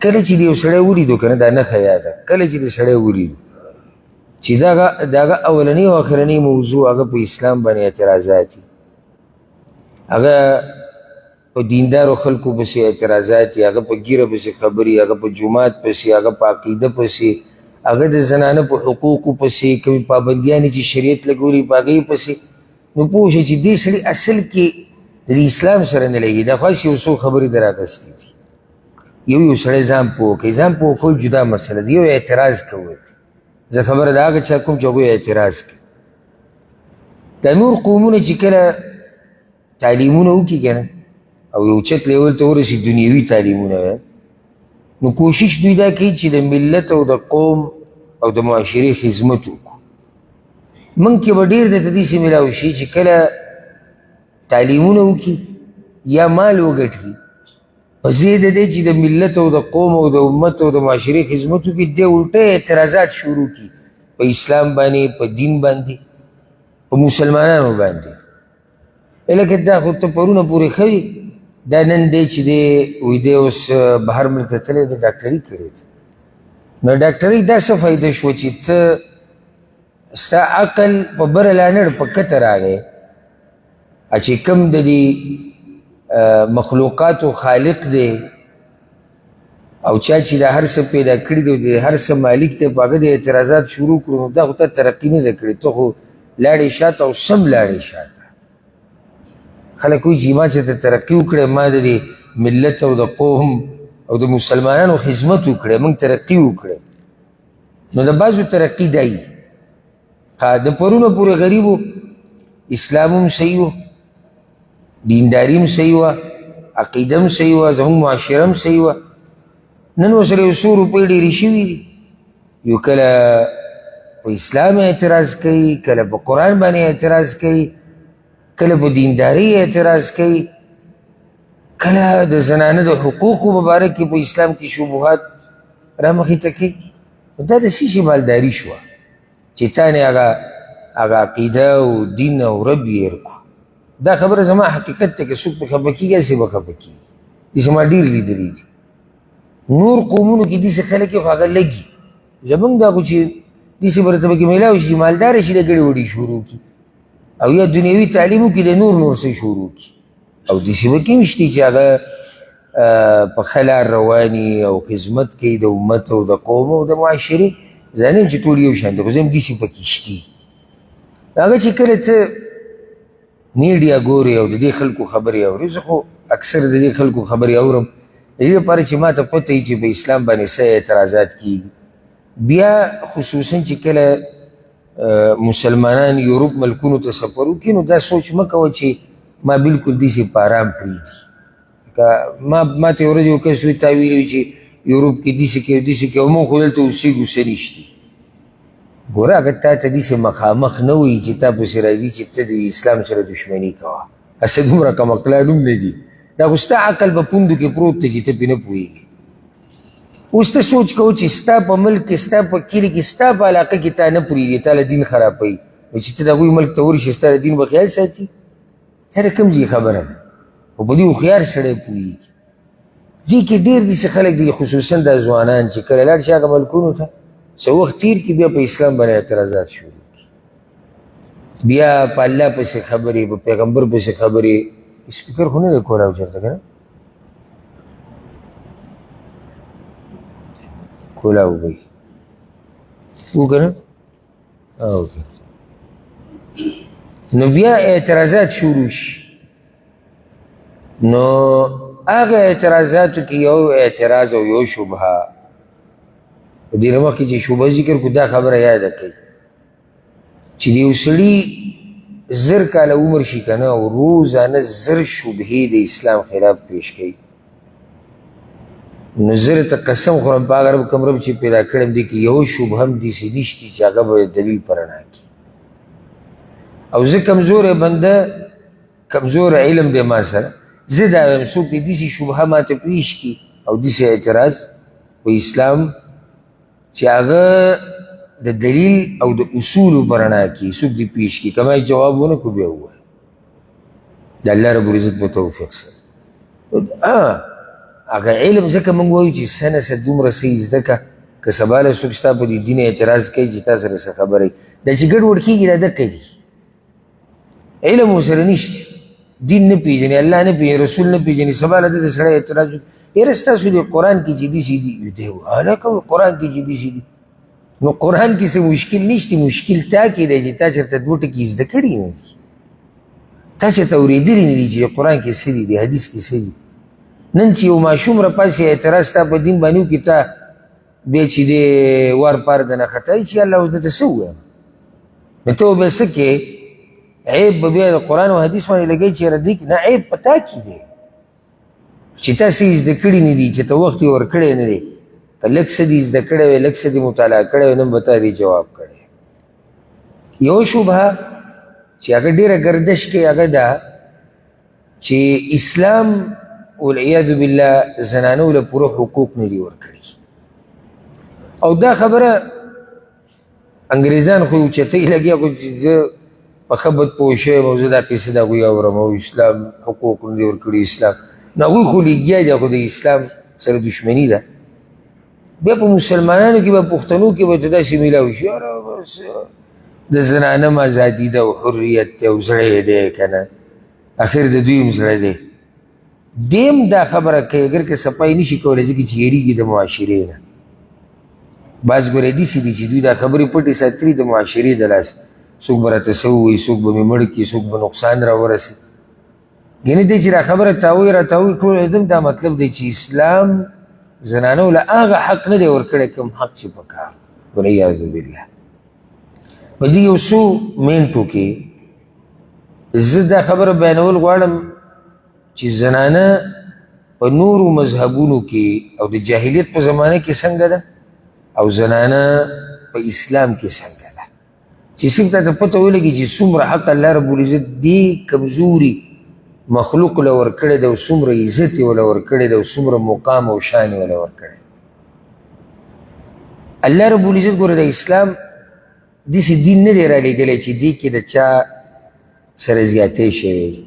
کله چې د یو سړی ولیدو که نه دا نښه یاده کله چې د سړی ولیدو چې د هغه اولنۍ او اخرنۍ موضوع هغه په اسلام باندې اعتراضات دي، هغه په دیندارو خلکو پسې اعتراضات دي، هغه په ګیره پسې خبرې، هغه په جومات پسې، هغه په عقیده پسې، هغه د زنانه په حقوقو پسې، کومې پابندیانې چې شریعت لګولي په هغې پسې، نو پوه شئ چې دې سړي اصل کې د اسلام سره نه لګي، دا خاص یو څو خبرې در اخیستې دي. یو سړی ځان پوه کوي، ځان پوه کول جدا مسله ده، یو اعتراض کول. زه خبره د هغه چا کوم چې هغوی اعتراض کوي. دا نور قومونه چې کله تعلیمونه وکړي که نه او یو چت لیول ته ورسي دنیوي تعلیمونه، نو کوشش دوی دا کوي چې د ملت او د قوم او د معاشرې خدمت وکړو. موږ کې به ډېر درته داسې میلاو شي چې کله تعلیمونه وکړي یا مال وګټي، په ځای د دې چې د ملت او د قوم او د امت او د معاشرې خدمت وکړي، دی الټه اعتراضات شروع کړي په اسلام باندې، په دین باندې، په مسلمانانو باندې. لکه دا خو ته پرونه پورې ښه وي، دا نن دی چې دی وایي دی اوس بهر ملک ته تللی دی، ډاکټري کړې ده. نو ډاکټرۍ دا څه فایده شوه چې ته ستا عقل په بره لانړ په کته راغی، چې کوم د دې مخلوقاتو خالق دی او چا چې دا هر څه پیدا کړي دی او د هر څه مالک دی، په هغه د اعتراضات شروع کړو، نو دا خو ته ترقي نه ده کړې، ته خو لاړې شاته او سم لاړې شاته. خلک وایي چې ما چې ته ترقي وکړې، ما د دې ملت او د قوم او د مسلمانانو خدمت وکړې، موږ ترقي وکړې. نو د بعضو ترقي دا وي، د پرونه پورې غریبو اسلام هم صحیح و، دینداري هم صحیح وه، عقیده هم صحیح وه، زموږ معاشره هم صحیح وه. نن ورسره یو څو روپۍ ډېرې شوي دي، یو کله په اسلام اعتراض کوي، کله په قرآن باندې اعتراض کوي، کله په دینداري اعتراض کوي، کله د زنانه د حقوقو په باره کې په اسلام کې شبهات رامخې ته کوي. دا د څه شي مالداري شوه چې تا نه هغه عقیده او دین او رب یې هېر کړو. دا خبره زما حقیقت ته که څوک پې خفه کېږي، هسې به خفه کېږي. داسې ما ډېر لیدلي دي. نور قومونو کې داسې خلک یې خو هغه لږي، زموږ دا خو چې داسې به راته پکې میلاو شي، مالداره شي، د ګډې وډې شروع کړي او یا دنیوي تعلیم وکړي، د نور څه شروع کړي. او داسې به کې هم شته چې هغه په ښه لار رواني او خدمت کوي د امت او د قوم او د معاشرې. زه نه یم چې ټول یو شان دي، خو زه هم داسې پکې شتي. هغه چې کله ته میډیا ګورې او د دې خلکو خبرې اورې، زه خو اکثر د دې خلکو خبرې اورم د دې لپاره چې ما ته پته وي چې په اسلام باندې څه اعتراضات کېږي. بیا خصوصا چې کله مسلمانان یورپ ملکونو ته سفر وکړي، نو دا سوچ مه کوه چې ما بالکل داسې په ارام پرېږدي. ما ته یو ورځ یو کس وایي تا ویلي چې یورپ کې داسې کوي داسې کوي، او موږ خو دلته اوسېږو څه نشتي. ګوره هغه تا ته داسې مخامخ نه وایي چې تا پسې راځي چې ته د اسلام سره دښمني کوه، هسې دومره کمقلان هم نه دي. دا خو ستا عقل په پوندو کې پروت دی چې ته پرې نه پوهېږي. اوس ته سوچ کوه چې ستا په ملک کې، ستا په کلي کې، ستا په علاقه کې تا نه پوهېږي، تا له دین خرابوي، نو چې ته د هغوی ملک ته ورشي ستا د دین به خیال ساتي؟ دا د کوم ځای خبره ده؟ خو په دې هوښیار سړی پوهېږي. دې کې ډېر داسې خلک دي، خصوصا دا ځوانان چې کله لاړ شي هغه ملکونو ته، څه وخت تېر کړي، بیا په اسلام باندې اعتراضات شروع کړي، بیا په الله پسې خبرې، په پیغمبر پسې خبرې. سپیکر خو نه دی کولاو چېرته که نه کولاو بی او که نه اوکې. نو بیا اعتراضات شروع شي. نو هغه اعتراضاتو کې یو اعتراض او یو شبهه، په دې مخکې چې شبهه ذکر کړو، دا خبره یاده کوي چې د یو سړي زر کاله عمر شي که نه، او روزانه زر شبهې د اسلام خلاف پیش کوي، نو زه ته قسم خورم په هغه رب کوم رب چې پیدا کړم دې کې یو شبهه هم داسې نشتي چې هغه به دلیل په رڼا کړي. او زه کمزوری بنده، کمزور علم دی ما سره، زه دا وایم څوک دې داسې شبهه ماته پیش کړي او داسې اعتراض په اسلام چې هغه د دلیل او د اصولو په رڼا کې څوک دې پیش کړي، که ما یې جواب ونه کړو بیا ووایه د الله رب العزت په توفیق سره. هغه علم ځکه موږ وایو چې څه نه څه دومره څه یې زده کړه که سبا له څوک ستا په دې دین اعتراض کوي چې تا سره څه خبره وي دا چې ګډوډ کېږي دا دقه دي علم ورسره نشته دین نه پېژني الله نه پېژني رسول نه پېژني سبا له ده د سړی اعتراض وکړي یاره ستاسو دې قرآن کې چې داسې دي دی هلکه قرآن کې چې داسې دي نو قرآن کې څه مشکل نشته مشکل تا کې دی چې تا چېرته دوه ټکي زده کړي نه دي تا چېرته اورېدلي نه دي چې قرآن کې څه دي د حدیث کې څه دي نن چې یو ماشوم راپاسې اعتراض ستا په دین باندې وکړي تا بیا چې دی وار پار دنه خطایي چې الله اوس دته څه ووایم نو ته به څه کې عیب به بیا د قرآن او حدیث باندې لګوي چې یاره دې نه عیب په تا کې دی چې تا څه یې زده کړي نه دي چې ته وخت یې ورکړی نه دی که لږ څه دې زده کړی وی لږ څه دې مطالعه کړی وی نن به تا دې جواب کړی یو شبهه چې هغه ډېره ګردش کوي هغه دا چې اسلام والعیاذ بالله زنانو له پوره حقوق نه دي ورکړي او دا خبره انګریزان خو اوچتۍ لګیا خو چې زه په ښه بد پوه شوی یم او زه دا قصې د هغوی اورم او اسلام حقوق نه دي ورکړي اسلام نو هغوی خو لګیا دي خو د اسلام سره دشمني ده بیا په مسلمانانو کې به پښتنو کې به ته داسې میلاو شي یاره بس د زنانه هم ازادي ده او حریت دی او زړی دی که نه اخر د دوی هم زړی دی دیم دا خبره کوي اگر که صفایي نشي کولی ځکه چې یېرېږي د معاشرې نه بعض ګوره داسې دي چې دوی دا خبرې پټې ساتلي د معاشرې د لاسه څوک به راته څه ووایي څوک به مې مړ کړي څوک به نقصان راورسي ګینې دی چې دا خبره تاوی راتاوی ټول علم دا مطلب دی چې اسلام زنانو له هغه حق نه دی ورکړی کوم حق چې په کار والعیاذ بالله په دې یو څو منټو کې زه دا خبره بیانول غواړم چې زنانه په نورو مذهبونو کې او د جاهلیت په زمانه کې څنګه ده او زنانه په اسلام کې څنګه ده چې صرف ته پته ولګي چې څومره حق الله رب العزت دې کمزوري مخلوق له ورکړی دی او څومره عزت یې وله ورکړی دی او څومره مقام او شان یې وله ورکړی الله رب العزت ګوره د اسلام داسې دین نه دی رالیږلی چې دې کې د چا سره زیاتی شوی دی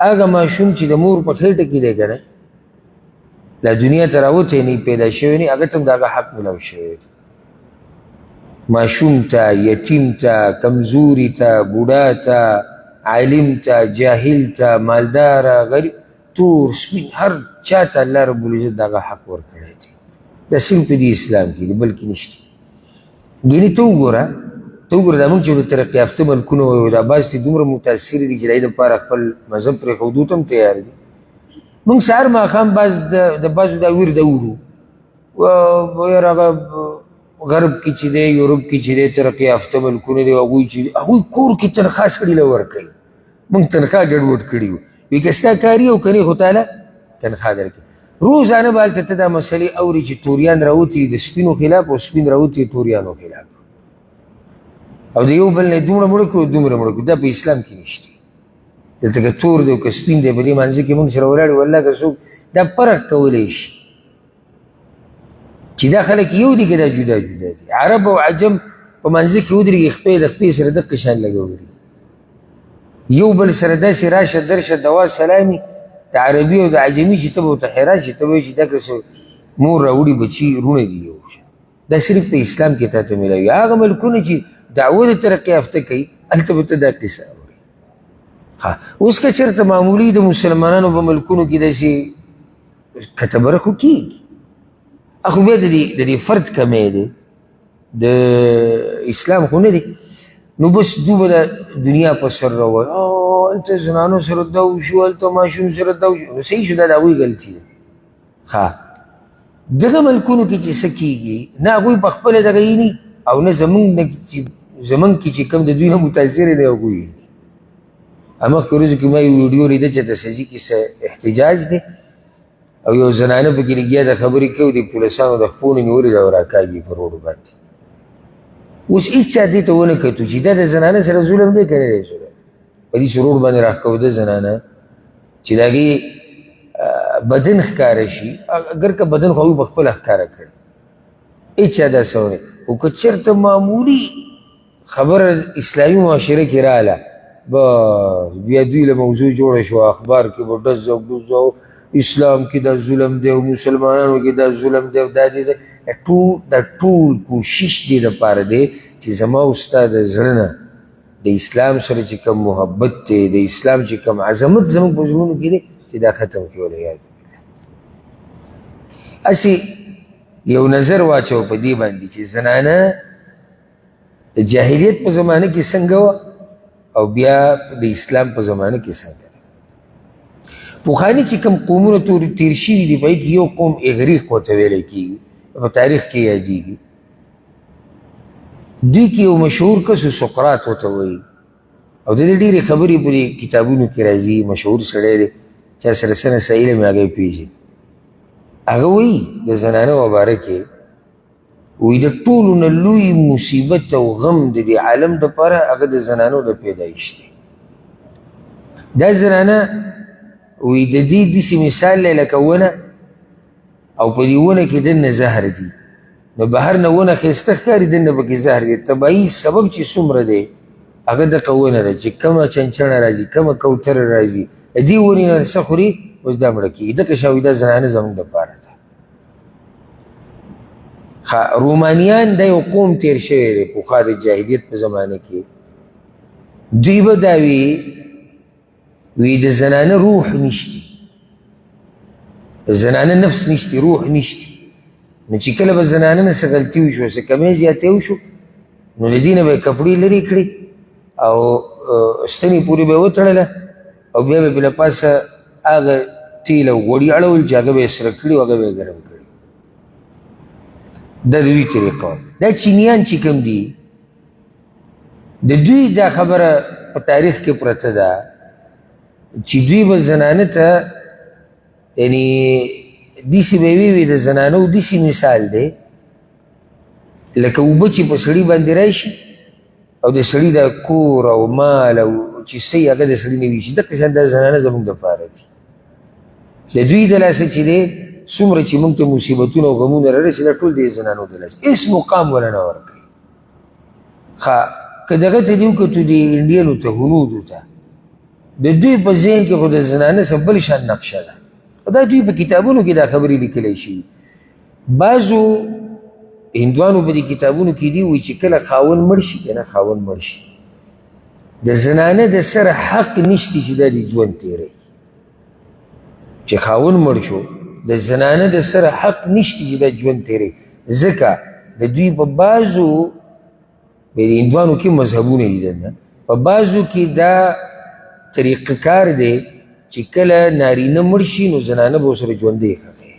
هغه ماشوم چې د مور په خېټه کې دی که نه لا دنیا ته راوتی نه پیدا شوی نه هغه ته هم د هغه حق میلاو شوی دی ماشوم ته یتیم ته کمزوري ته بوډا ته عالم ته جاهل ته مالداره غریب تور سپین هر چا ته الله رب العزت دغه حق ورکړی دی دا صرف په دې اسلام کې دی بلکې نشته ګینې ته وګوره دا موږ چې د ترقي یافته ملکونه وایو دا بعض دې دومره متاثرې دي چې د هغې دپاره خپل مذهب پرېښودو ته هم تیار دي موږ سهار ماښام د بعضو دا ورد اورو یاره هغه غرب کې چې دی یورپ کې چې دی ترقي یافته ملکونه دی هغوی چې هغوی کور کې تنخوا سړي له ورکوي موږ تنخوا ګډوډ کړي وو وایي که ستا کاري او که نه خو تاله تنخوا درکوي روزانه به هلته ته دا مسلې اوري چې توریان راوتي د سپینو خلاف او سپین راوتي توریانو خلاف او د یو بل نه دومره مړه کړو دومره مړه کړو دا په اسلام کې نشته دلته که تور دی او که سپین دی په دې مانځه کې موږ سره ولاړ یو والله که څوک دا فرق کولی شي چې دا خلک یو دي که دا جدا جدا دي عرب او عجم په منځه کې ودرېږي خپې د خپې سره دقه شان لګولي یو بل سره داسې راشه درشه دوا سلامي د عربي او د عجمي چې ته به ورته حیران شي ته به وایي چې دا که مور راوړي بچي رونه دي یو دا صرف په اسلام کې تا ته میلاوي هغه ملکونه چې دعوه د ترقي یافته کوي هلته به ته دا قصه اوري اوس که چېرته معمولي د مسلمانانو په ملکونو کې داسې کتبره خو کېږي اخو بیا د دې فرد کمی دی د اسلام خو نه دی نو بس دو به د دنیا په سر راوایي هلته زنانو سره دا وشو هلته ماشوم سره دا وشو نو صحیح شو دا د هغوی غلطي ده دغه ملکونو کې چې څه کېږي نه هغوی په خپله دغه ییني او نه زمونږ کې چې کوم د دوی نه متاثره دی هغوی ییني مخکې ورځو کې ما یو ویډیو لیده چې د سجي کې څه احتجاج دی او یو زنانه پکې لګیا ده خبرې کوي د پولیسانو د خپو نه نیولې ده او راکاږي په روډو باندې اوس هېڅ چا دې ته ونه کتو چې دا د زنانه سره ظلم دی که نه دی ظلم په دې روډ باندې راښکوده زنانه چې د هغې بدن ښکاره شي اگر که بدن خو هغوی په خپله ښکاره کړي هېڅ چا داسې ونه خو که چېرته معمولي خبره اسلامي معاشره کې راغله بس بیا دوی له موضوع جوړه شوه اخبار کې به ډز او ډز او اسلام کې دا ظلم دی او مسلمانانو کې دا ظلم دی او دا دی دا ټول کوشش دی دپاره دی چې زما او ستا د زړه نه د اسلام سره چې کوم محبت دی د اسلام چې کوم عظمت زموږ په زړونو کې دی چې دا ختم کړي ولیاد هسې یو نظر واچو په دې باندې چې زنانه د جاهلیت په زمانه کې څنګه وه او بیا د اسلام په زمانه کې څنګه ده پخواني چې کوم قومونه تیر شوي دي په هغې کې یو قوم اغریق ورته ویلی کېږي په تاریخ کې یادېږي دوی کې یو مشهور کس سقراط ورته وایي او د دې ډېرې خبرې په دې کتابونو کې راځي مشهور سړی دی چا سره څه نسه علم یې هغه یې پېژني هغه وایي د زنانه وباره کې وایي د ټولو نه لوی مصیبت او غم د دې عالم دپاره هغه د زنانو د پیدایش دی دا زنانه وایي د دې داسې مثال دی لکه ونه او په دې ونه کې دننه زهر دي نو بهر نه ونه ښایسته ښکاري دننه پکې زهر دی طبیعي سبب چې څومره دی هغه دغه ونه ده چې کومه چنچڼه راځي کومه کوتره راځي د دې ونې نه څه خوري اوس دا مړه کېږي دغه شان دا زنانه زموږ دپاره ده رومانیان دا یو قوم تیر شوی دی پخوا د جاهلیت په زمانه کې دوی به دا وی د زنانه روح نشتی د زنانه نفس نشتی روح نشتی نو چې کله به زنانه نه څه غلطي وشو څه کمی زیاتې وشو نو د دې نه به یې کپړې لرې کړي او ستنې پورې به یې وتړله او بیا به یې له پاسه هغه تیل او غوړي اړول چې هغه به یې سره کړي او هغه به یې ګرم کړي دا دوی طریقه وه دا چینیان چې کوم دي د دوی دا خبره په تاریخ کې پرته ده چې دوی به زنانه ته یعنی داسې به یې وي د زنانو داسې مثال دی لکه اوبه چې په سړي باندې راشي او د سړي دا کور او مال او چې څه یې هغه د سړي نه ویشي دغه شان دا زنانه زموږ دپاره دي د دوی د لاسه چې دی څومره چې موږ ته مصیبتونه او غمونه رارسي دا ټول د زنانو د لاسه هېڅ مقام وله نه ورکوي ښه که دغه ته دې وکتو د انډیانو ته هنودو ته د دوی په ذهن کې خو د زنانه څه بل شان نقشه ده دا دوی په کتابونو کې دا خبرې لیکلی شوي بعضو هندوانو په دې کتابونو کې دي وایي چې کله خاوند مړ شي که نه خاوند مړ شي د زنانه د سره حق نشته چې دا د ژوند تېروي چې خاوند مړ شو د زنانه د سره حق نشته چې دا ژوند تېروي ځکه د دوی په بعضو د هندوانو کې مذهبونه دي دننه په بعضو کې دا طریقه کار دی چې کله نارینه مړ شي نو زنانه به ورسره ژوندی ښخوي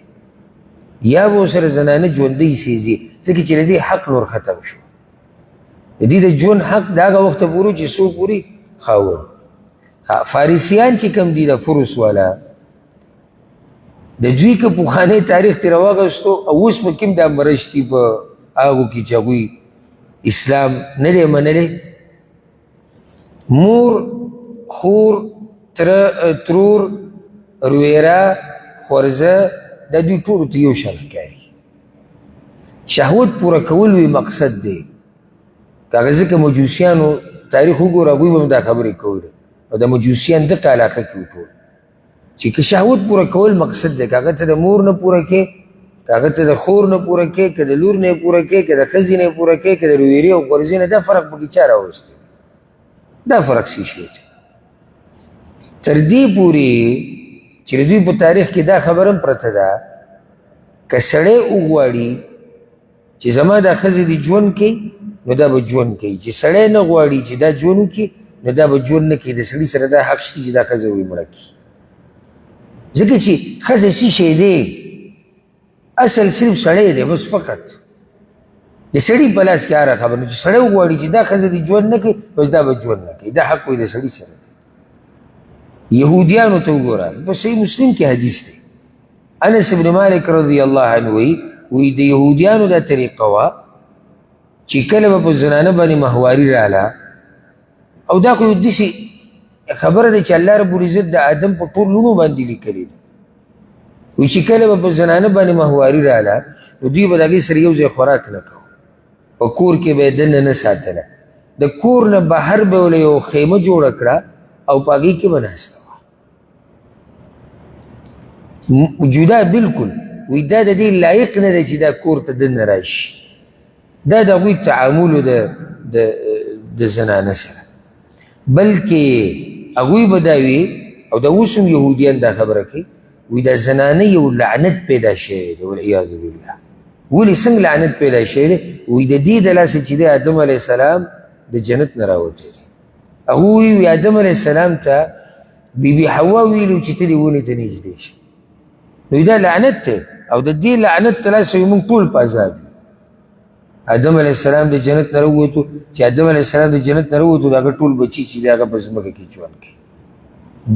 یا به ورسره زنانه ژوندی سېزي ځکه چې د دې حق نور ختم شو د دې د ژوند حق د هغه وخته پورې چې څوک پورې خاوند فارسیان چې کوم دي د فرس والا د دوی که پخوانی تاریخ ترې راواغستو او اوس به کوم دا مرشتي په هغو کې چې هغوی اسلام نه دی منلی مور خور ترور رویره خورزه دا دوی ټولو ته یو شان ښکاري شهوت پوره کول وی مقصد دی که هغه ځکه مجوسیانو تاریخ وګوره هغوی به دا خبرې کولې او د مجوسیان دغه علاقه کې وټول چې که شهوت پوره کول مقصد دی که هغه ته د مور نه پوره کې که هغه ته د خور نه پوره کې که د لور نه یې پوره کې که د ښځې نه یې پوره کې که د رویرې او خورزې نه دا فرق پکې چا راوستی دا فرق څه شی دی تر دې پورې چې د دوی په تاریخ کې دا خبره هم پرته ده که سړی وغواړي چې زما دا ښځې دې ژوند کوي نو دا به ژوند کوي چې سړی نه غواړي چې دا ژوند وکړي نو دا به ژوند نه کوي د سړي سره دا حق شته چې دا ښځه ویې مړه کړي ځکه چې ښځه څه شی دی اصل صرف سړی دی بس فقط د سړي په لاس کې هره خبره چې سړی وغواړي چې دا ښځه دې ژوند نه کوي بس دا به ژوند نه کوي دا حق وي د سړي سره یهودیانو ته وګوره په صحیح مسلم کې حدیث دی انس بن مالک رضی الله عنه وی د یهودیانو دا طریقه وه چې کله به په زنانه باندې مهواري راله او دا خو یو داسې خبره ده چې الله رب العزت د آدم په ټول لونو باندې لیکلې ده وی چې کله به په زنانه باندې مهواري راله نو دوی به د هغې سره یو ځای خوراک نه کوو په کور کې به یې دننه نه ساتله د کور نه بهر به یې یو خیمه جوړه کړه او په هغې کې به ناسته جدا بالکل. وی دا د دې لایق نه دی چې دا کور ته دننه راشي. دا د هغوی تعاملو د زنانه سره، بلکې هغوی به دا وي او دا اوس هم یهودیان دا خبره کوي، وی دا زنانه یو لعنت پیدا شوی دی والعیاذ بالله. ولې څنګه لعنت پیدا شوی دی؟ وی د دې د لاسه چې دی آدم علیه السلام د جنت نه راوتی دی. هغوی وی آدم علیه السلام ته بیبي حوا ویلو چې ته دې ونې ته نږدې شي. نو دا لعنت دی او د دې لعنت ته لاسه وي موږ ټول په عذاب یو. آدم علیه السلام د جنت نه راووتو، چې آدم علیه السلام د جنت نه راووتو د هغه ټول بچي چې دی هغه په ځمکه کې ژوند کوي.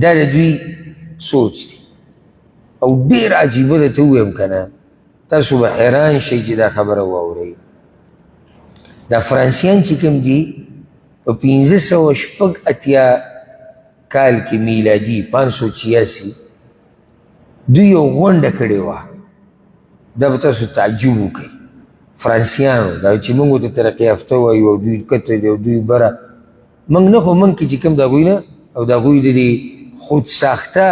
دا د دوی سوچ دی او ډېر عجیبه ده. ته ووایم که نه تاسو به حیران شئ چې دا خبره واورئ. دا فرانسیان چې کوم دي په 1586 کال کې میلادي 586 دوی یو غونډه کړې وه. دا به تاسو تعجب وکئ. فرانسیانو دا چې موږ ورته ترقي یافته وایو او دوی کته دي او دوی بره، موږ نه خو موږ کې چې کوم د هغوی نه او د هغوی د دې خود ساخته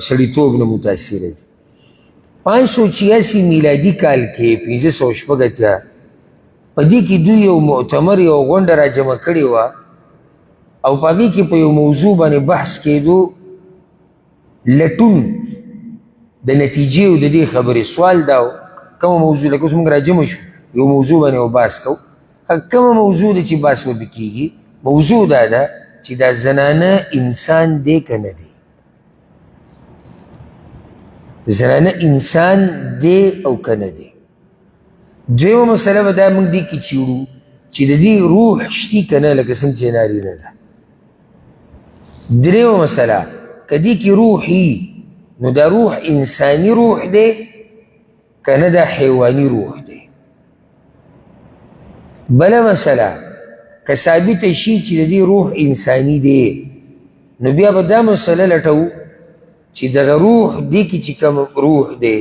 سړیتوب نه متاثره دي. 586 میلادي کال کې 1586 په دې کې دوی یو معتمر یو غونډه را جمع کړې وه او په هغې کې په یو موضوع باندې بحث کېدو، لټون د نتیجې او د دې خبرې. سوال دا و کومه موضوع، لکه اوس موږ را جمع شو یو موضوع باندې یو بحث کوو، کومه موضوع ده چې بحث به پې کېږي؟ موضوع دا ده چې دا زنانه انسان دی که نه دی. زنانه انسان دی او که نه دی. دویمه مسله به دا موږ دې کې چیړو چې د دې روح شتي که نه، لکه څنګه چې نارینه ده. دریمه مسله که دې کې روحي نو دا روح انساني روح دی که نه دا حیواني روح دی. بله مسله که ثابته شي چې د دې روح انساني دی نو بیا به دا مسله لټوو چې دغه روح دې کې چې کوم روح دی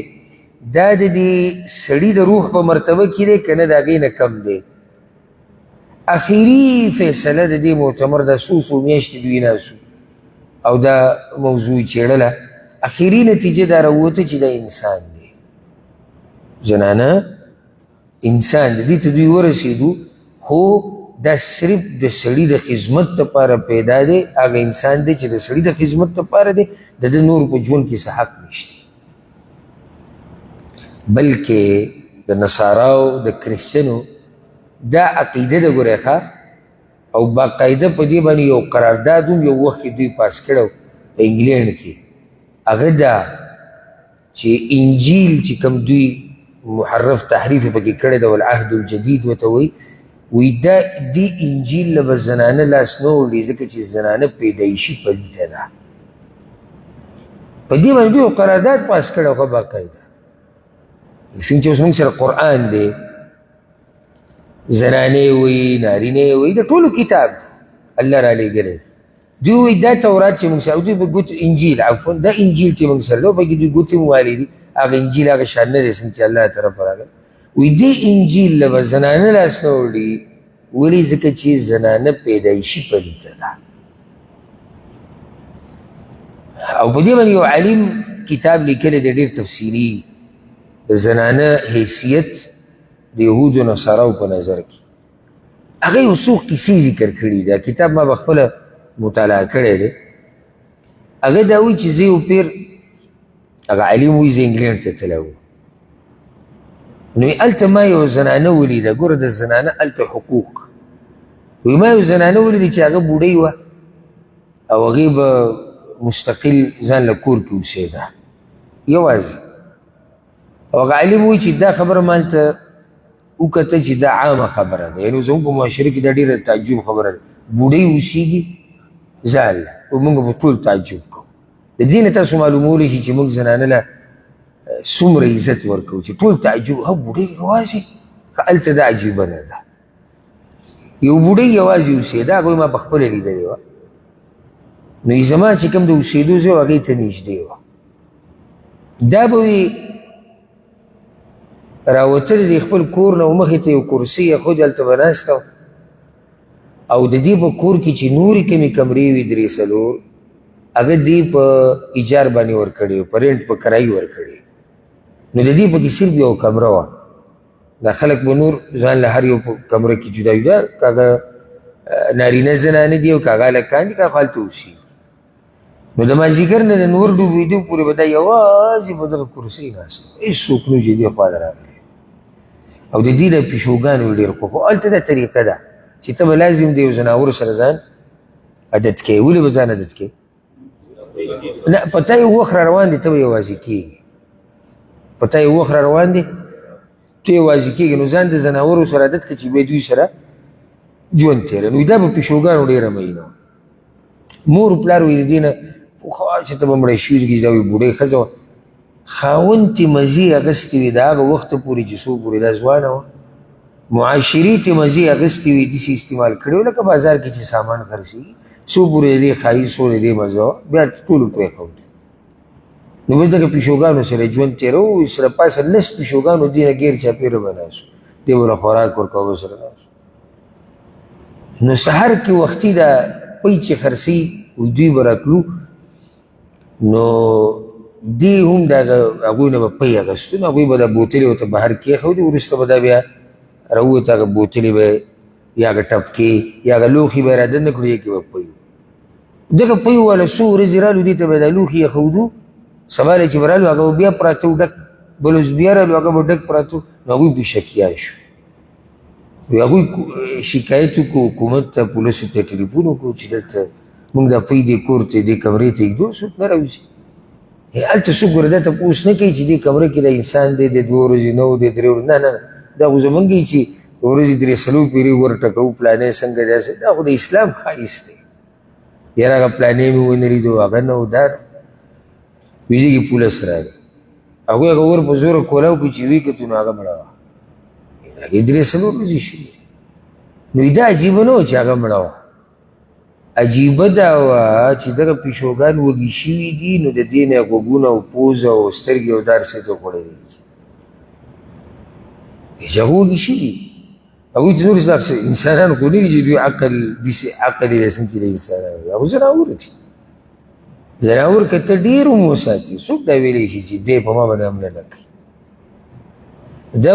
دا د دې سړي د روح په مرتبه کې دی که نه د هغې نه کم دی. اخري فیصله د دې معتمر دا څو میاشتې دوی ناستو او دا موضوع یې څېړله، اخري نتیجه دا راووته چې دا انسان دی. زنانه انسان دی. دې ته دوی ورسېدو خو دا صرف د سړي د خدمت دپاره پیدا دی. هغه انسان دی چې د سړي د خدمت دپاره دی، د ده نور په ژوند کې څه حق نشته. بلکې د نصاراو د کرسچنو دا عقیده ده ګورئ ښه، او باقاعده په دې باندې یو قرارداد هم یو وخت کې دوی پاس کړی په انګلینډ کې. هغه دا چې انجیل چې کوم دوی محرف تحریف پکې کړی ده والعهد الجدید ورته وایي، وی دا دی انجیل له به زنانه لاس نه وړي ځکه چې زنانه پیدایشي پلیته ده. په دې باندې دوی یو قرارداد پاس کړی و ښه باقاعده. څنګه چې اوس موږ سره قرآن دی، زنانې وایي نارینې وایي، د ټولو کتاب دی الله را لېږلی. دوی وایي دا تورات چې موږ سره، دوی به ګوت انجیل عفوا دا انجیل چې موږ سره ده پکې دوی ګوتې موالې دي، هغه انجیل هغه شان نه دی څنګه چې الله طرفه راغلی. وی دې انجیل له به زنانه لاس نه وړي. ولې؟ ځکه چې زنانه پیدایشي پلیته ده. او په دې باندې یو عالم کتاب لیکلی دی ډېر تفصیلي، د زنانه حیثیت د یهودو نصاراو په نظر کې. هغه یو څو کیسې ذکر کړي. دا کتاب ما به خپله مطالعه کړی دی. هغه دا وایي چې زه یو پیر، هغه عالم وایي زه انګلینډ ته تللی وم، نو هلته ما یو زنانه ولیده. ګوره د زنانه هلته حقوق. وایي ما یو زنانه ولیده چې هغه بوډۍ وه او هغې به مستقل ځان له کور کې اوسېده یوازې. او هغه عالم وایي چې دا خبره ما هلته وکته چې دا عامه خبره ده، یعنې زموږ په معاشره کې دا ډېره تعجب خبره ده. بوډۍ اوسېږي ځان له، او موږ به ټول تعجب کوو. د دې نه تاسو معلومولی شي چې موږ زنانه له څومره عزت ورکوو چې ټول تعجب. ها بوډۍ یوازې، هلته دا عجیبه نه ده. یو بوډۍ یوازې اوسېده، هغوی ما پخپله لیدلې وه. نو زما چې کوم د اوسېدو ځای و هغې ته نږدې وه. دا به وي راوتلې د خپل کور نه مخې ته یو کرسۍ ایښودې، هلته به ناسته او د دې په کور کې چې نورې کومې کمرې وي 3 4، هغه دې په ایجار باندې ورکړی په رینټ په کرایي ورکړی نو د دې پکې صرف یو کمره وه دا خلک به نور ځان له هر یو په کمره کې جدا جدا که هغه نارینه زنانه دي او که هغه هلکان دي که هغه هلته اوسېږي نو د مازدیګر نه د نور ډوبېدو پورې به دا یوازې په دغه کرسۍ ناست هېڅوک نه چې دې خوا ته راغلی او د دې د پیشوګانو ډېر خوښ و هلته دا طریقه ده چې ته به لازم د یو زناورو سره ځان عادت کوې ولې به ځان عادت کوې نه په تا یو وخت را روان دی ته به یوازې کېږي په تا یو وخت را روان دی ته یوازې کېږي نو ځان د زناورو سره عادت کړه چې بیا دوی سره ژوند تېره نو دا به پیشوګانو ډېره مینه مور پلار وي د دې نه پخوا چې ته به مړی شوي دي دا وي بوډۍ ښځه وه خاوند تې مزې اخیستې وي د هغه وخته پورې چې څو پورې دا ځوانه وه معاشرې تې مزې اخیستې وي داسې استعمال کړی و لکه بازار کې چې سامان خرڅېږي څو پورې د دې ښایست و د دې مزه وه بیا ټولو پرېښودل نو بس دغه پیشوګانو سره ژوند تېره و سره پاسه لس پیشوګانو دې نه ګیر چاپېره به ناست دې به له خوراک ورکوه به سره ناست نو سهار کې وختي دا پی چې خرڅوي دوی به راتلو نو دی هم د هغوی نه به پی اخیستو نو هغوی به دا بوتلې ورته بهر کېښودې وروسته به دا بیا راووت هغه بوتلې به یا هغه ټپکې یا هغه لوښي به یې رادننه کړو یا کې به پی دغه پی والا څو ورځې رالو دې ته به دا لوښي ایښودو سبا چې به رالو هغه به بیا پراته و ډک بل اوس بیا رالو هغه به ډک پراته نو هغوی پې شکیان شو هغوی شکایت وکړو حکومت ته پولیسو ته ټلیفون وکړو چې دلته موږ دا پی دې کور ته دې کمرې ته ږدو څوک نه راوځي هلته څوک ګوره دا تپوس نه کوي چې دې کمره کې دا انسان دی د 2 ورځې نه و د 3 ورځې نه نه دا خو زمونږ یي چې ورځې 3 څلور پېرې ورټکوو پلانې څنګه داسې دا خو د اسلام ښایست دی یاره هغه پلانې مې ونه لیدو هغه نه و دا ویلېږي پولیس راغی هغوی هغه ور په زوره کولاو کړو چې ویې کتو نو هغه مړه وه هغې 3 څلور ورځې شوې نو دا عجیبه نه وه چې هغه مړه وه عجیبه دا وه چې دغه پیشوګان وږي شوي دي نو د دې نه غوږونه او پوزه او سترګې او دا هر څه ته خوړلی دي چې هغه وږي شوي هغوی ته نور انسانان خو نه دي چې دوی عقل داسې عقل یې څنګه چې د انسانانو هغه زناور دي زناور که ته ډېر هم وساتي څوک دا ویلی شي چې دی په ما باندې حمله نه کوي دا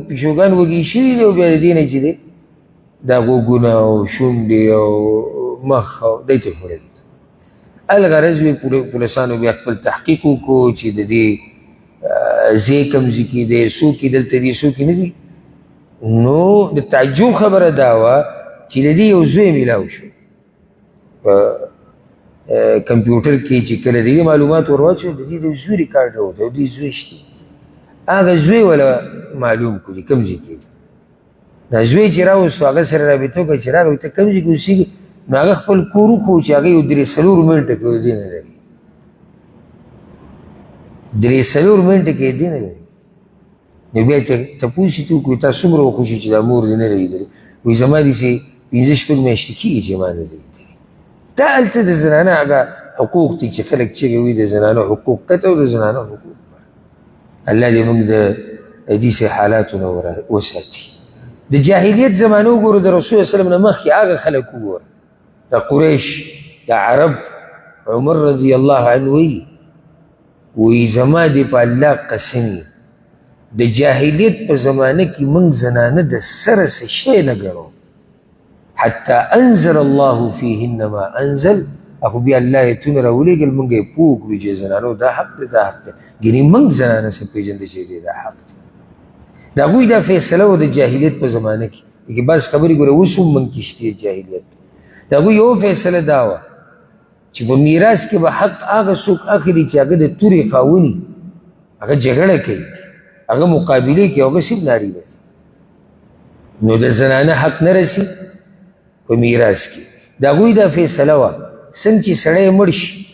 پیشوګان وږي شوي دي او بیا د دې نه چې دی دا غوږونه او شونډې او مخ او دی ته خوړلي دي الغرض وي پولیسانو بیا خپل تحقیق وکړو چې د دې ځای کوم ځای کې دی څوک یې دلته دي څوک یې نه دي نو د تعجب خبره دا وه چې د دې یو زوی میلاو شو په کمپیوټر کې چې کله د دې معلومات ور واچوه د دې د زوی ریکارډ راوته او دې زوی شته هغه زوی ولا معلوم کړو چې کوم ځای کې دی دا زوی چې راوستو هغه سره رابطه وکړه چې راغی ته کوم ځای کې اوسېږي نو هغه خپل کور وښو چې هغه یو 3 منټه کې دی نه لري 3 منټه کې دی نه لري نو بیا چې تپوس یې ته وکړو تا څومره وخوشي چې دا مور دې نه دی لیدلی وایي زما داسې 5 شپږ میاشتې کېږي چې ما نه دی لیدلی دا هلته د زنانه هغه حقوق دي چې خلک چغې وایي د زنانه حقوق کته او د زنانه حقوق الله دې موږ د داسې حالاتو نه وساتي د جاهلیت زمانه وګورو د رسول الله وسلم نه مخکې هغه خلک وګوره د قریش د عرب عمر رضی الله عنه وایي زما دې په الله قسم د جاهلیت په زمانه کې موږ زنانه د سره څه شی نه ګڼو حتی انزل الله فیهن ما انزل اخو بیا الله ایتونه راولېږل موږ یې پوه کړو چې زنانو دا حق دی دا حق دی ګینې موږ زنانه څه پېژنده چې دی دا حق دی د هغوی دا فیصله وه د جاهلیت په زمانه کې لکه بعض خبرې ګوره اوس هم موږ کې شته جاهلیت د هغوی یو فیصله دا وه چې په میراث کې به حق هغه څوک اخلي چې هغه د تورې خاوني هغه جګړه کوي هغه مقابلې کې هغه صرف نارینه دي نو د زنانه حق نه رسي په میراث کې د هغوی دا فیصله وه څنګه چې سړی مړ شي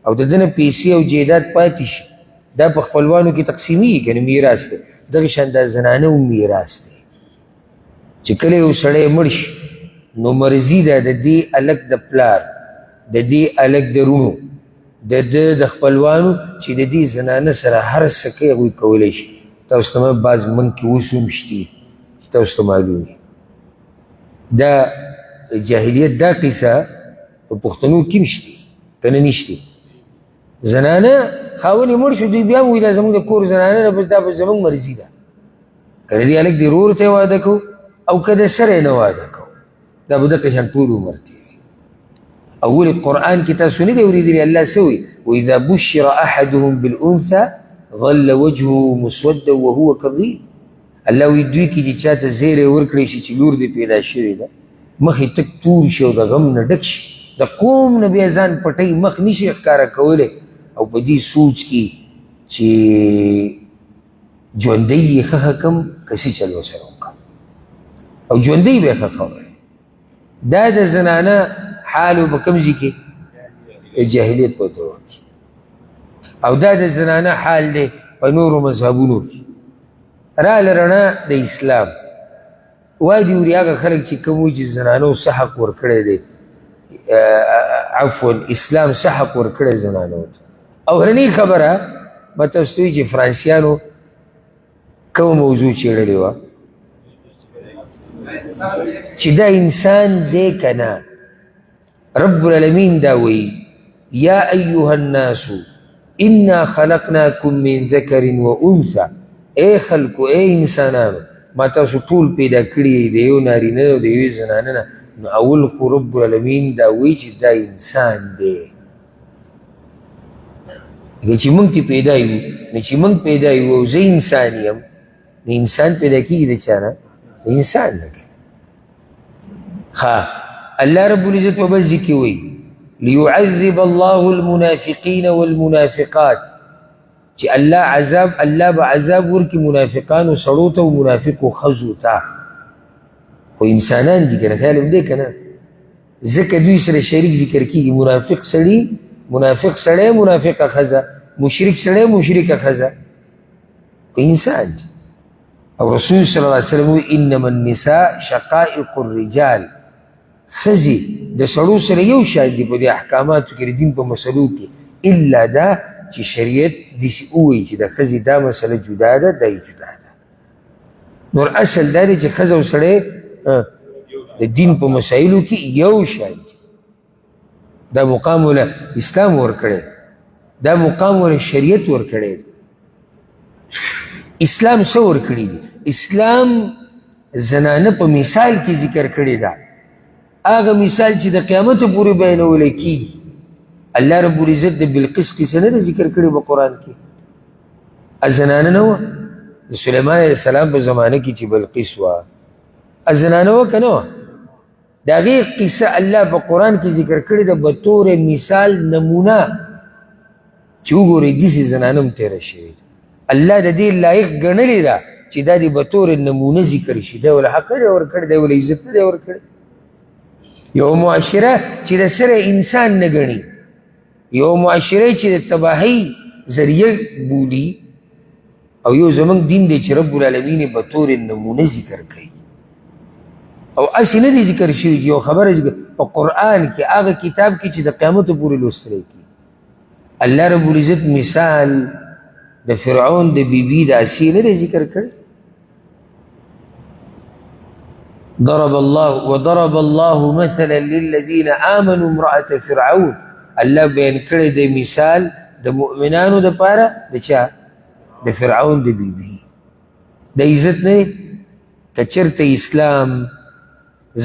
او د ده نه پیسې او جایداد پاتې شي دا په خپلوانو کې تقسیمېږي که نه میراث دی دغه شان دا زنانه هم میراث دی چې کله یو سړی مړ شي نو مرضي ده د دې هلک د پلار د دې هلک د رونو د ده د خپلوانو چې د دې زنانه سره هر څه کوي هغوی کولی شي تاسو ته بعض منځ کې اوس هم شتي چې تاسو ته معلوم وي دا جاهلیت دا قصه په پښتنو کې هم شتي کنه نشتی زنانه خاونې مړ شو دوی بیا هم وایي دا زموږ د کور زنانه ده بس دا به زموږ مرضي ده که د دې هلک د ورور ته یې واده کوو او که د سره یې نه واده کوو دا به دقه شان ټول عمر تېري او ولې قرآن کې تاسو نه دی اورېدلي الله څه وایي وإذا بشر أحدهم بالأنثى ظل وجهه مسودا وهو كظيم الله وایي دوی کې چې چاته زیری ورکړی شي چې لور دې پیدا شوې ده مخ یې تک تور شي او د غم نه ډک شي د قوم نه بیا ځان پټوي مخ نشي ښکاره کولی او په دې سوچ کې چې ژوندی یې ښه کم کسي چل ورسره وکړم او ژوندی به یې ښه کوی دا د زنانه حال په کوم ځای کې جاهلیت په دور کې او دا د زنانه حال دی په نورو مذهبونو کې راله رڼا د اسلام وایي دي ورې هغه خلک چې کوم وایي چې زنانو څه حق ورکړی دی عفوا اسلام څه حق ورکړی زنانو ته اورنۍ خبره ما تاسو ته وایي چې فرانسیانو کومه موضوع چېړلې وه چې دا انسان دی که نه رب العالمین دا وایي یا ایها الناس انا خلقناکم من ذکر و انثى ای خلکو ای انسانانو ما تاسو ټول پیدا کړي د یو نارینه او د یوې زنانه نه نو اول خو رب العالمین دا وایي چې دا انسان دی که چې موږ ته پیدا یو نو چې موږ پیدا یو او زه انسان یم نو انسان پیدا کېږي د چا نه د انسان نه که ښه الله رب العزت په بل ځای کې وایي ليعذب الله المنافقين والمنافقات چې الله به عذاب ورکړي منافقانو سړو ته او منافقو ښځو ته خو انسانان دي که نه خیال هم دی که نه ځکه دوی سره شریک ذکر کېږي منافق سړي منافق سړی منافقه ښځه مشرک سړی مشرکه ښځه خو انسان دي او رسول صلی الله علیه وسلم وایي انما النساء شقائق الرجال ښځې د سړو سره یو شان دي په دې احکاماتو کې د دین په مسلو کې الا دا چې شریعت داسې ووایي چې د ښځې دا مسله جدا ده دا یې جدا ده نور اصل دا دی چې ښځه او سړی د دین په مسایلو کې یو شان دي دا مقام وله اسلام ورکړی دا مقام وله شریعت ورکړی دی اسلام څه ورکړي دي اسلام زنانه په مثال کې ذکر کړې ده هغه مثال چې د قیامت پورې بیانولی کېږي الله رب العزت د بلقیس کیسه نه ده ذکر کړې په قرآن کې زنانه نه وه د سلیمان علیه السلام په زمانه کې چې بلقیس وه زنانه وه که نه وه د هغې قصه الله په قرآن کې ذکر کړې ده به طور مثال نمونه چې وګورئ داسې زنانه هم تېره شوې ده الله د دې لایق ګڼلې ده چې دا دې به طور نمونه ذکر شي دی وله حق نه دی ورکړی دی وله عزت نه دی ورکړی یو معاشره چې د سره انسان نه ګڼي یو معاشره چې د تباهۍ ذریعه بولي او یو زمونږ دین دی چې رب العالمین به طور نمونه ذکر کوي او هسې نه دی ذکر شوي یو خبره ذکر په قرآن کې هغه کتاب کې چې د قیامت پورې لوستلی کېږي الله رب العزت مثال د فرعون د بیبي د اسیر نه دی ذکر کړی وضرب الله مثلا للذين آمنوا امرأة فرعون الله بیان کړی د مثال د مؤمنانو دپاره د چا د فرعون د بیبي د عزت نه که چېرته اسلام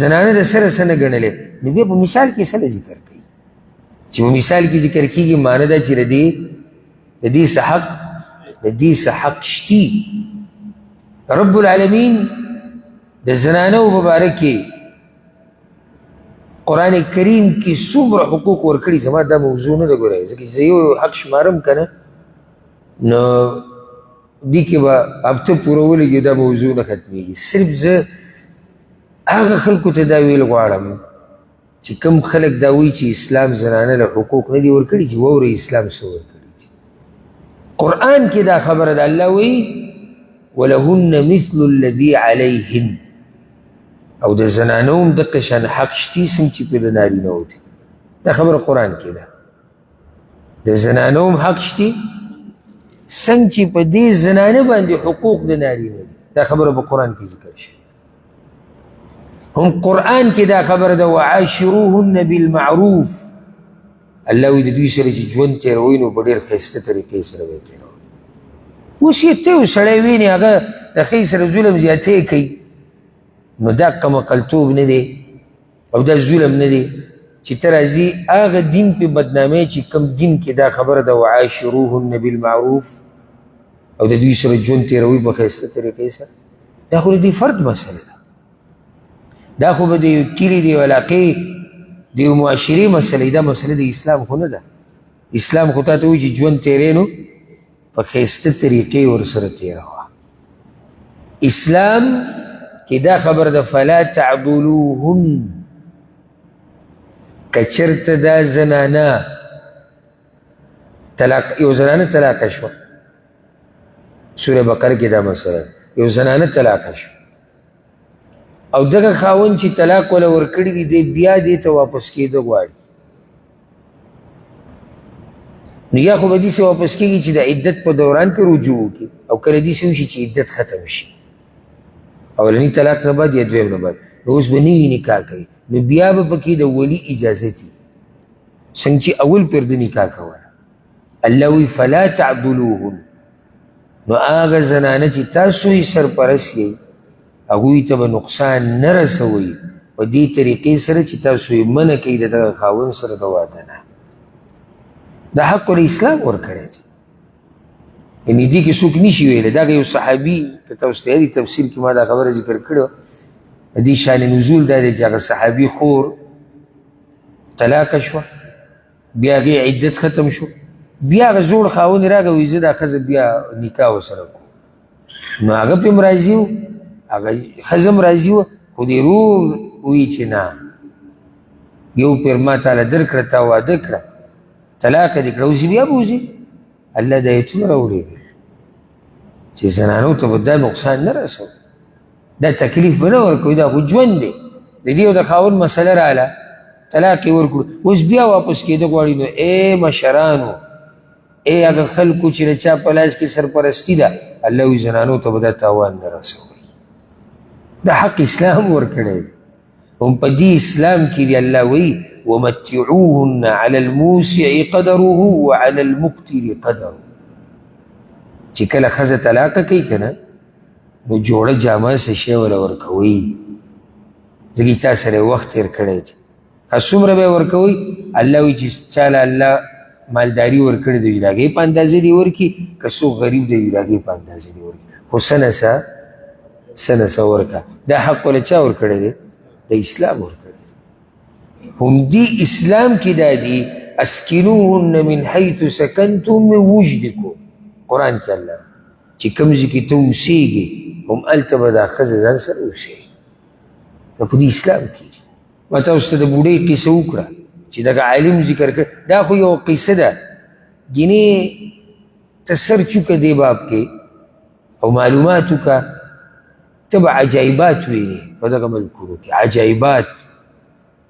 زنانه د سره څه نه ګڼلې نو بیا په مثال کې څه ذکر کوي چې په مثال کې ذکر کېږي معنی دا چې د دې څه حق د دې څه حق شتي رب العالمین د زنانو په باره کې قرآن کریم کې څومره حقوق ورکړي زما دا موضوع نه ده ګورئ ځکه چې زه یو حق شمارم که نه نو دې کې به هفته پوره ولګي دا موضوع نه ختمېږي صرف زه هغه خلکو ته دا ویل غواړم چې کوم خلک دا وایي چې اسلام زنانه له حقوق نه دي ورکړي چې واورئ اسلام څه ورکړي دي قرآن کې دا خبره ده الله وایي ولهن مثل الذي علیهن او د زنانو هم دقه شان حق شتي څنګه چې په د نارینهو دی دا خبره قرآن کې ده د زنانو هم حق شتي څنګه چې په دې زنانه باندې حقوق د نارینه دي دا خبره په قرآن کې ذکر شي هم قرآن کې دا خبره ده وعاشروهن بالمعروف الله وی د دوی سره چې ژوند تېروئ نو په ډېر ښایسته طریقې سره به یې تېروئ. اوس یې ته یو سړی وینې هغه د ښځې سره ظلم زیاتې کوي، نو دا کمقلتوب نه دی او دا ظلم نه دی چې ته راځي هغه دین پې بدنامۍ چې کوم دین کې دا خبره ده وعاشروهن بالمعروف او د دوی سره ژوند تېروئ په ښایسته طریقې سره. دا خو د دې فرد مسله ده، دا خو به د یو کلي د یو علاقې د یو معاشرې مسله دا مسله د اسلام خو نه ده. اسلام خو تا ته وایي چې ژوند تېری نو په ښایسته طریقې ورسره تېروه. اسلام کې دا خبره ده فلا تعضلوهن، که چېرته دا زنانه یو زنانه طلاقه شوه، سوره بقره کې دا مسله یو زنانه طلاقه شوه او دغه خاوند چې طلاق وله ورکړي دي دی بیا دې ته واپس کېده غواړي، نو یا خو به داسې واپس کېږي چې د عدت په دوران کې رجوع وکړي او کله داسې وشي چې عدت ختم شي اولني طلاق نه بعد یا دویم نه بعد، نو اوس به نوي نکاح کوي، نو بیا به پکې د ولي اجازت وي څنګه چې اول پیر د نکاح کوله. الله وی فلا تعضلوهن، نو هغه زنانه چې تاسو یې سرپرست یئ هغوی ته به نقصان نه رسوئ په دې طریقې سره چې تاسو یې منع کوئ د دغه خاوند سره د واده نه. دا حق الاسلام ورکړی دی، یعنې دې کې څوک نشي ویلی. دا یو صحابي که تاسو ته یادي تفسیر کې ما دا خبره ذکر کړې وه، د دې شان نزول دا دی چې هغه صحابي خور طلاقه شوه، بیا هغې عدت ختم شو، بیا هغه زوړ خاوند راغی وایي زه دا ښځه بیا نکاح ورسره کوم، نو هغه پې هم راضي و، هغه ښځه هم راضي وه، خو دې ورور وایي چې نه یو پیر ما تاله درکړه تا واده کړه طلاقه دې کړه اوس بیا بوځي. الله د ایتونه راوړېږي چې زنانو ته به دا نقصان نه رسوي، دا تکلیف به نه ورکوي، دا خو ژوند دی. د دې او د خاوند مسله راله طلاق یې ورکړو، اوس بیا واپس کېده غواړي. نو ای مشرانو، ای هغه خلکو چې د چا په لاس کې سرپرستي ده، الله وایي زنانو ته به دا تاوان نه رسوي. دا حق اسلام ورکړی دی. هم په دې اسلام کې دی الله وایي ومتعوهن على الموسع قدره وعلى المقتر قدره. چې کله ښځه طلاقه کوي که نه، نو جوړه جامه څه شی وله ورکوئ، ځکه تا سره یې وخت تېر کړی دی. څومره به یې ورکوئ؟ الله وایي چې چاله الله مالداري ورکړې د د هغې په اندازې دې ورکړي، که څوک غریب دی د هغې په اندازې دې ورکړي، خو څه نه څه ورکړه. دا حق وله چا ورکړی دی؟ د اسلام ورکړی. هم دی اسلام کی دادی اسکنوهن من حیث سکنتم من وجدکم، قرآن کی اللہ چی کمزی کی تو اوسیگی هم التا بدا خز ځان سره اوسیگی. په دی اسلام کی ما تاسو ته د بوډۍ قصه وکړه چې دغه عالم ذکر کړ. دا خو یو قصه ده، ګینې ته سرچ وکړه دې باب کې او معلومات وکړه، ته به عجایبات وینې په دغه ملکونو کې. عجایبات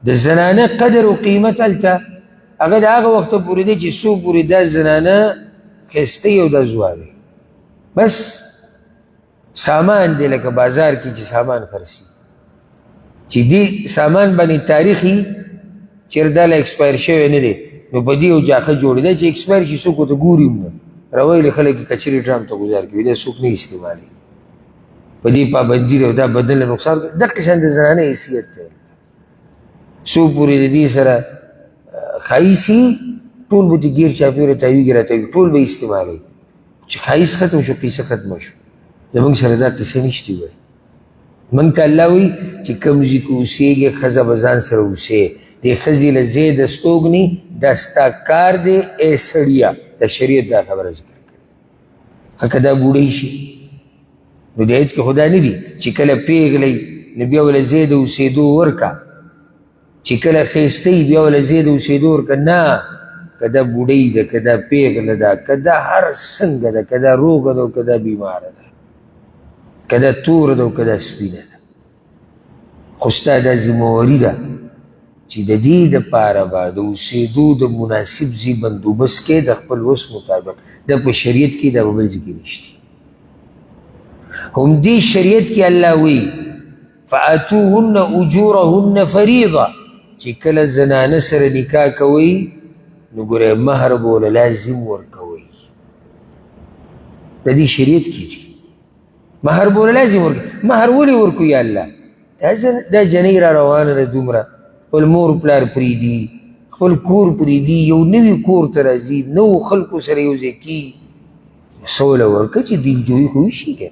د زنانه قدر و قیمت هلته هغه د هغه وخته پورې دی چې څو پورې دا زنانه ښایسته او دا ځوانه بس سامان دی، لکه بازار کې چې سامان خرڅي چې دې سامان باندې تاریخي چېرې دا له ایکسپایر شوی نه دی، نو په دې یو جاښه جوړې دی چې ایکسپایر شي څوک ورته ګوري هم نه، روایلې خلک یې کچرې ډرام ته ګزار کوي، دا څوک نه استعمالوي. په دې پابندي دی او دا بدن له نقصان دقه شان د زنانه حیثیت دی. څو پورې د دې سره ښایسي ټول به دې ګیر چاپېره تاویږي راتاویږي، ټول به استعمالوي. چې ښایست ختم شو قیسه ختمه شو. زموږ سره دا قیسه نشته وایي. موږ ته الله وایي چې کوم ځای کې اوسېږې ښځه به ځان سره اوسې، دې ښځې له ځای د ستوګني دا ستا کار دی ای سړیه. د شریعت دا خبره ذکر کړې. که دا بوډۍ شي نو د ایت کې خو دا نه دي چې کله پېغلی نو بیا وله ځای د اوسېدو ورکه، چې کله ښایسته یي بیا وله ځای د اوسېدو ورکه. نه، که دا بوډۍ ده، که دا پېغله ده، که دا هر څنګه ده، که دا روغه ده او که دا بیماره ده، که دا توره ده او که دا سپینه ده، خو ستا دا ذمهواري ده چې د دې دپاره به د اوسېدو د مناسب ځای بندوبست کې د خپل وس مطابق. دا په شریعت کې دا په بل ځای کې نشته. هم دې شریعت کې الله وایي فآتوهن اجورهن فریضه، چې کله زنانه سره نکاح کوئ نو ګوره مهر به وله لازم ورکوئ. د دې شریعت کې دي مهر به وله لازم ورکوئ. مهر ولې ورکو یا الله؟ دا جنۍ را روانه ده دومره، خپل مور پلار پرېږدي، خپل کور پرېږدي، یو نوي کور ته راځي، نوو خلکو سره یو ځای کېږي، څه وله ورکړه چې دلجویي خو وشي که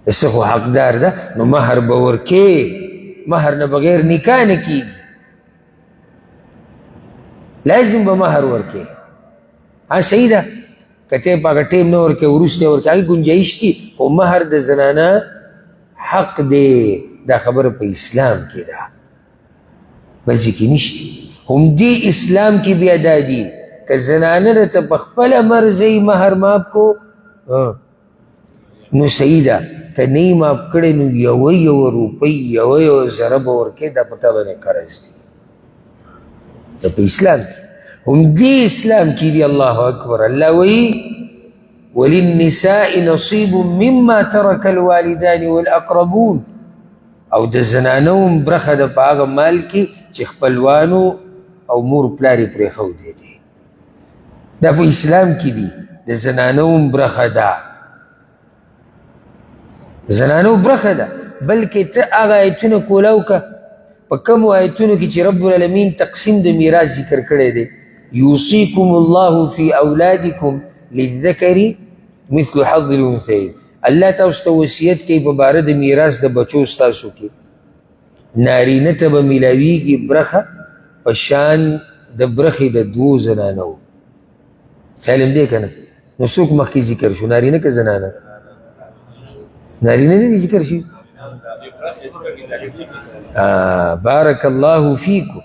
د څه خو حقدار ده. نو مهر به ورکې، مهر نه بغیر نکاح نه کېږي، لازم به مهر ورکې. ها صحیح ده، که ته په هغه ټیم نه ورکې وروسته ورکې هغې گنجایش دي، خو مهر د زنانه حق دی. دا خبره په اسلام کې ده، بل ځای کې نشته. هم دې اسلام کې بیا دا دي که زنانه درته په خپله مرضی مهر ماف کو نو صحیح ده، که نه یې ماف کړی نو یوه روپۍ یوه زره به ورکې، دا په تا باندې قرض دی. دا په اسلام کې هم دې اسلام کې دي. الله اکبر. الله وایي وللنساء نصیب مما ترک الوالدان والاقربون، او د زنانو هم برخه ده په هغه مال کې چې خپلوانو او مور پلار یې پرېښودی دی. دا په اسلام کې دي. د زنانو هم برخه ده، زنانو برخه ده. بلکې ته هغه آیتونه کولاو که په کومو آیتونو کې چې رب العالمین تقسیم د میراث ذکر کړی دی، یوصیکم الله فی اولادکم للذکر مثل حظ الانثیین. الله تاسو ته وصیت کوي په باره د میراث د بچو ستاسو کې، نارینه ته به میلاویږي برخه په شان د برخې د دوو زنانو. خیال هم دی که نه؟ نو څوک مخکې ذکر شو، نارینه که زنانه؟ نارینه نه دي ذکر شي. بارک الله فیکم،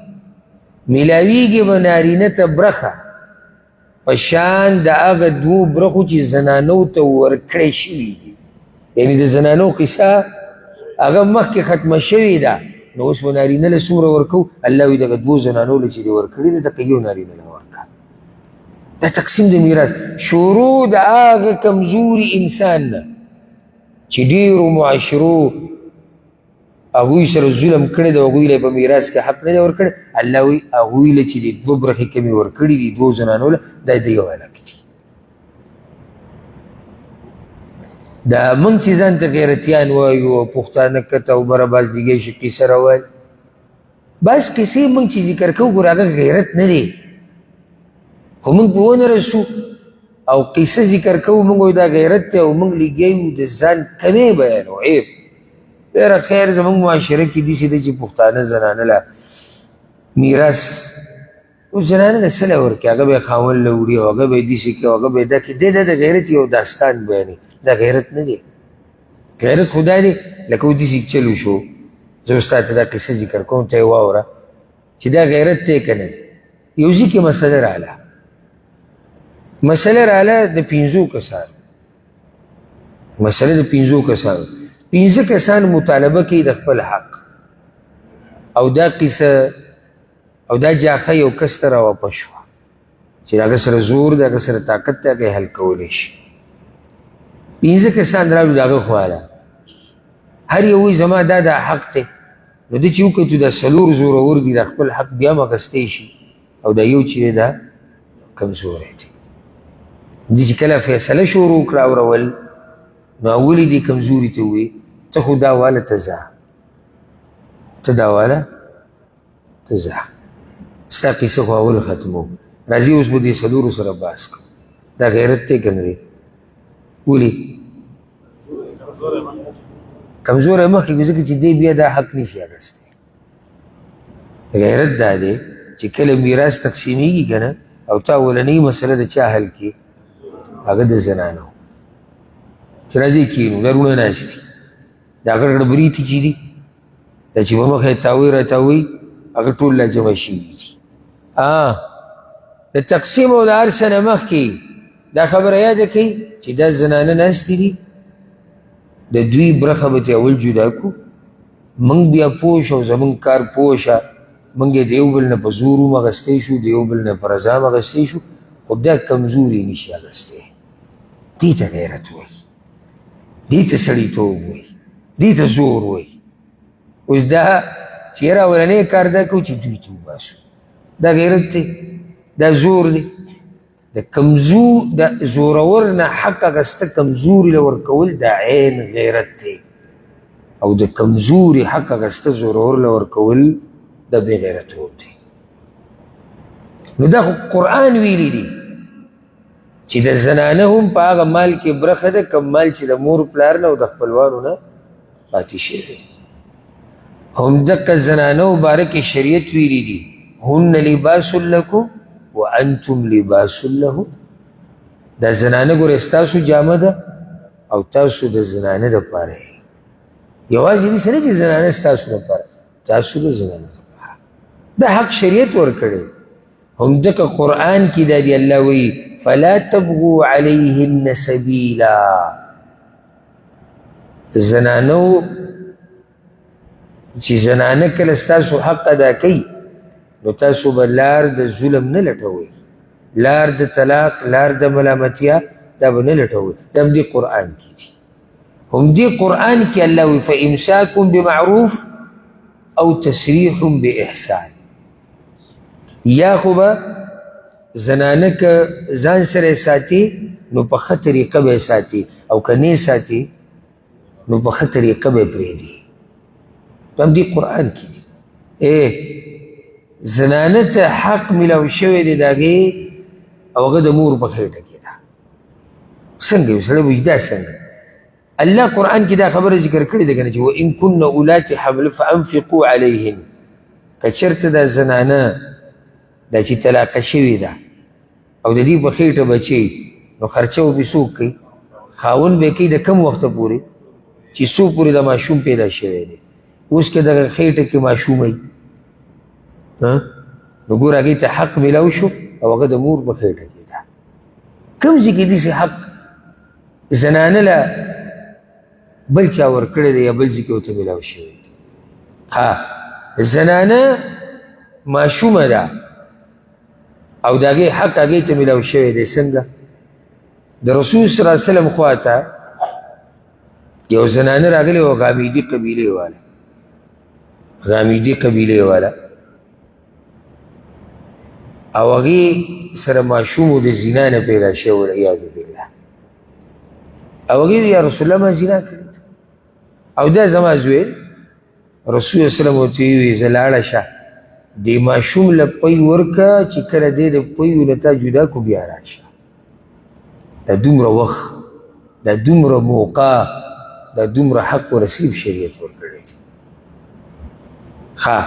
میلاویږي به نارینه ته برخه په شان د هغه دوو برخو چې زنانو ته ورکړی شوي دي. یعنې د زنانو قصه هغه مخکې ختمه شوې ده، نو اوس به نارینه له څومره ورکو؟ الله وایي دغه دوو زنانو له چې دې ورکړي ده دغه یو نارینه له ورکړه. دا تقسیم د میراث شروع د هغه کمزوري انسان نه چې ډېرو معاشرو هغوی سره ظلم کړی دی، هغوی له په میراث کې حق نه دی ورکړی. الله وایي هغوی له چې د دوه برخې کمې ورکړي دي دوو زنانو له، دا د یو هلک دي. دا موږ چې ځان ته غیرتیان وایو او پښتانه کته او بره باز دیګی شي قیسه راوایي، بعض قیسې موږ چې ذکر کوو ګوره هغه غیرت نه دی، خو موږ په ونه رسو او قیسه ذکر کوو موږ وایو دا غیرت دی او موږ لګیو د ځان کمې بیانو عیب. ډېره خیر زموږ معاشره کې داسې ده چې پښتانه زنانه له میراث اوس زنانه له څه له ورکړي، هغه به یې خاوند له وړي او هغه به یې داسې کړي او هغه به یې دا کړي. دی دا د غیرت یو داستان بیانوي، دا غیرت نه دی. غیرت خو دا دی لکه اوس داسې چل وشو، زه اوس تا ته دا قصه ذکر کوم ته یې واوره چې دا غیرت دی که نه دی. یو ځای کې مسله راغله، مسله راغله د 5 کسانو، مسله د 5 کسانو. 5 کسان مطالبه کوي د خپل حق، او دا قصه او دا جاخه یو کس ته راواپس شوه چې هغه سره زور دی، هغه سره طاقت دی، هغه یې حل کولی شي. 5 کسان راغلو د هغه خواله، هر یو وایي زما دا حق دی. نو ده چې وکتو دا 4 زورور دي، دا خپل حق بیا هم اخیستی شي، او دا یو چې دی دا کمزوری دی. دې چې کله فیصله شروع کړه اورول، نو اولې دې کمزوري ته ووایي ته خو دا واله ته ځه، ته دا واله ته ځه، ستا قیسه خو اول ختمو، راځي اوس به دې 4 سره بحث کوو. دا غیرت دی که نه دی؟ ولې کمزوری مخکې ځکه چې دی بیا دا حق نشي اخیستی. غیرت دا دی چې کله میراث تقسیمیږي که نه، او تا اولنۍ مسله د چا حل کړي؟ هغه د زنانو چې راځي کښېنو، دا رونه ناست دي، دا ګډ بریتې چې دي دا چې په مخه یې تاوی را تاوی هغه ټول لا جمع شوي دي. د تقسیم او د هر څه نه مخکې دا خبره یاده کوي چې دا زنانه ناستې دي، د دوی برخه به ترې اول جدا کړو، موږ بیا پوه شو، زموږ کار پوه شه، موږ یې د یو بل نه په زور هم اخیستی شو، د یو بل نه په رضا هم اخیستی شو، خو دا کمزوري نشي اخیستی. دې ته غیرت وایي، دې ته سړیتوب وایي، دې ته زور وایي. اوس دا چې یاره اولنی کار دا کوو چې دوی ته وباسو، دا غیرت دی. دا زور دی دا زورور نه حق اخسته کمزوري له ورکول دا عین غیرت دی او د کمزوري حق اخسته زورور له ورکول دا بې غیرتوب دی نو دا خو قرآن ویلی دی چې د زنانه هم په هغه مال کې برخه ده کم مال چې د مور پلار نه او د خپلوانو نه پاتې شوی هم دقه زنانه باره کې شریعت ویلی دی هن لباس لکم وانتم لباس لهم دا زنانه ګوره ستاسو جامه ده او تاسو د زنانه دپاره یوازې دې سره چې زنانه ستاسو دپاره تاسو د زنانه دپاره دا حق شریعت ورکړی هم دقه قرآن کې دا دی الله وی فلا تبغوا علیهن سبیلا زنانو چې زنانه کله ستاسو حق ادا کوي نو تاسو به لار د ظلم نه لټوئ لار د طلاق لار د ملامتیا دا به نه لټوئ دا هم دې قرآن کې دي هم دې قرآن کې الله وی فامساکم بمعروف او تسریح باحسان یا خو به زنانه که ځان سره ساتي نو په ښه طریقه به یې ساتي او که نه ساتي نو په ښه طریقه به یې پرېږدي دا هم دې قرآن کې دي زنانه ته حق ملاو شوی دی د هغې او هغه د مور په خېټه کې ده څنګه یو سړی وایي دا څنګه الله قرآن کې دا خبره ذکر کړې ده که نه چې وان کن اولات حمل فانفقوا علیهن که چېرته دا زنانه دا چې طلاقه شوې ده او د دې په خېټه بچی نو خرچه به څوک کوي خاوند به کوي د کم وخته پورې چې څو پورې د ماشوم پیدا شوی دی اوس که دغه خېټه کې ماشوم وي نو ګوره هغې ته حق میلاو شو او هغه د مور په خېټه کې ده کوم ځای کې داسې حق زنانه له بل چا ورکړی دی یا بل ځای کې ورته میلاو شوی دی ها زنانه ماشومه ده او د هغې حق هغې ته میلاو شوی دی څنګه د رسول صلی الله علیه وسلم خواته یو زنانه راغلی وه غامیدي قبیلې واله غامیدي قبیلې واله او هغې سره ماشوم د زنا نه پیدا شوی والعیاذ بالله او هغې یا رسول الله ما زنا کړې او دا زما زوی رسول وسلم ورته ویې زه لاړه شه دې ماشوم له پی ورکه چې کله دی د پیو نه تا جدا کو بیا راشه دا دومره وخت دا دومره موقع دا دومره حق و نصیب شریعت ورکړی دی ښه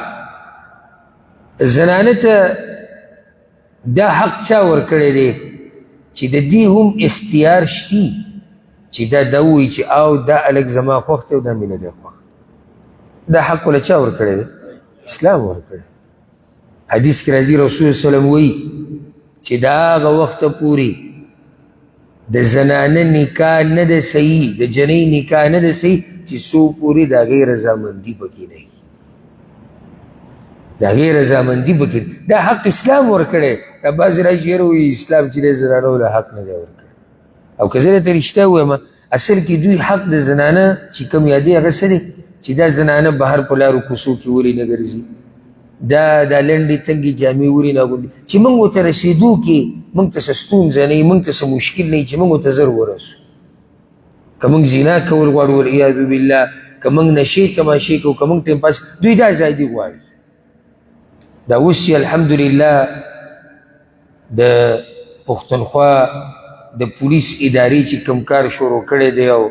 زنانه ته دا حق چا ورکړی دی چې د دې هم اختیار شتي چې دا ووایي چې او دا هلک زما خوښ دی او دا مې نه دی خوښ دا حق له چا ورکړی دی اسلام ورکړی حدیث کې راځي رسول وسلم وایي چې دا هغه وخته پورې د زنانه نکاح نه ده صحیح د جنۍ نکاح نه ده صحیح چې څو پورې د هغې رضامندي پکې نه وي د هغې رضامندي پکې دا حق اسلام ورکړی دا بعضې راشي یاره وایي اسلام چې دی زنانو له حق نه دی ورکړی او که زه درته رښتیا ووایم اصل کې دوی حق د زنانه چې کوم یادې هغه څه دی چې دا زنانه بهر په لارو کوڅو کې ولې نه ګرځي دا لنډې تنګې جامې ولې نه اغوندي چې موږ ورته رسېدو کې موږ ته څه ستونزه نه وي موږ ته څه مشکل نه وي چې موږ ورته زر ورسو که موږ زنا کول غواړو والعیاذ بالله که موږ نشې تماشې کوو که موږ ټیم پاس دوی دا ازادي غواړي دا اوس چې الحمدلله د پښتونخوا د پولیس ادارې چې کوم کار شروع کړی دی او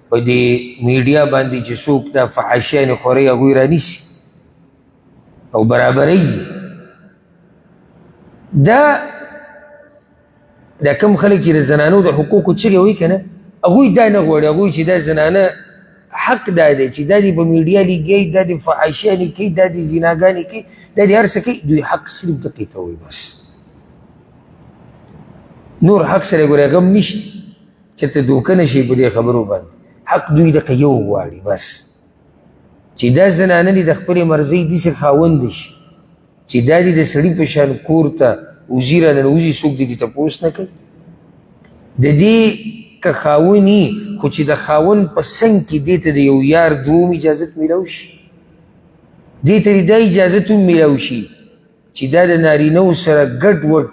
په دې میډیا باندې چې څوک دا فحاشیانې خورئ هغوی رانیسي او برابروي دا کم خلک چې د زنانو د حقوقو چغې وایي که نه هغوی دا نه غواړي هغوی چې دا زنانه حق دا دی چې دا دې په میډیا لګیایي دا دې فحاشیانې کوي دا دې زناګانې کوي دا دې هر څه کوي دوی حق صرف دقې ته وایي بس نور حق سره ګورې هغه هم نشته چېرته دوکه نه شي په دې خبرو باندې حق دوی دقه یو غواړي بس چې دا زنانه دې د خپلې مرضۍ داسې خاوند شي چې دا دې د سړي په شان کور ته وزي راننوځي څوک دې دې تپوس نه کوي د دې که خاوند وي خو چې د خاوند په څنګ کې دې ته د یو یار دوم اجازت میلاو شي دې ته دا اجازت هم میلاو شي چې دا د نارینهو سره ګډ وډ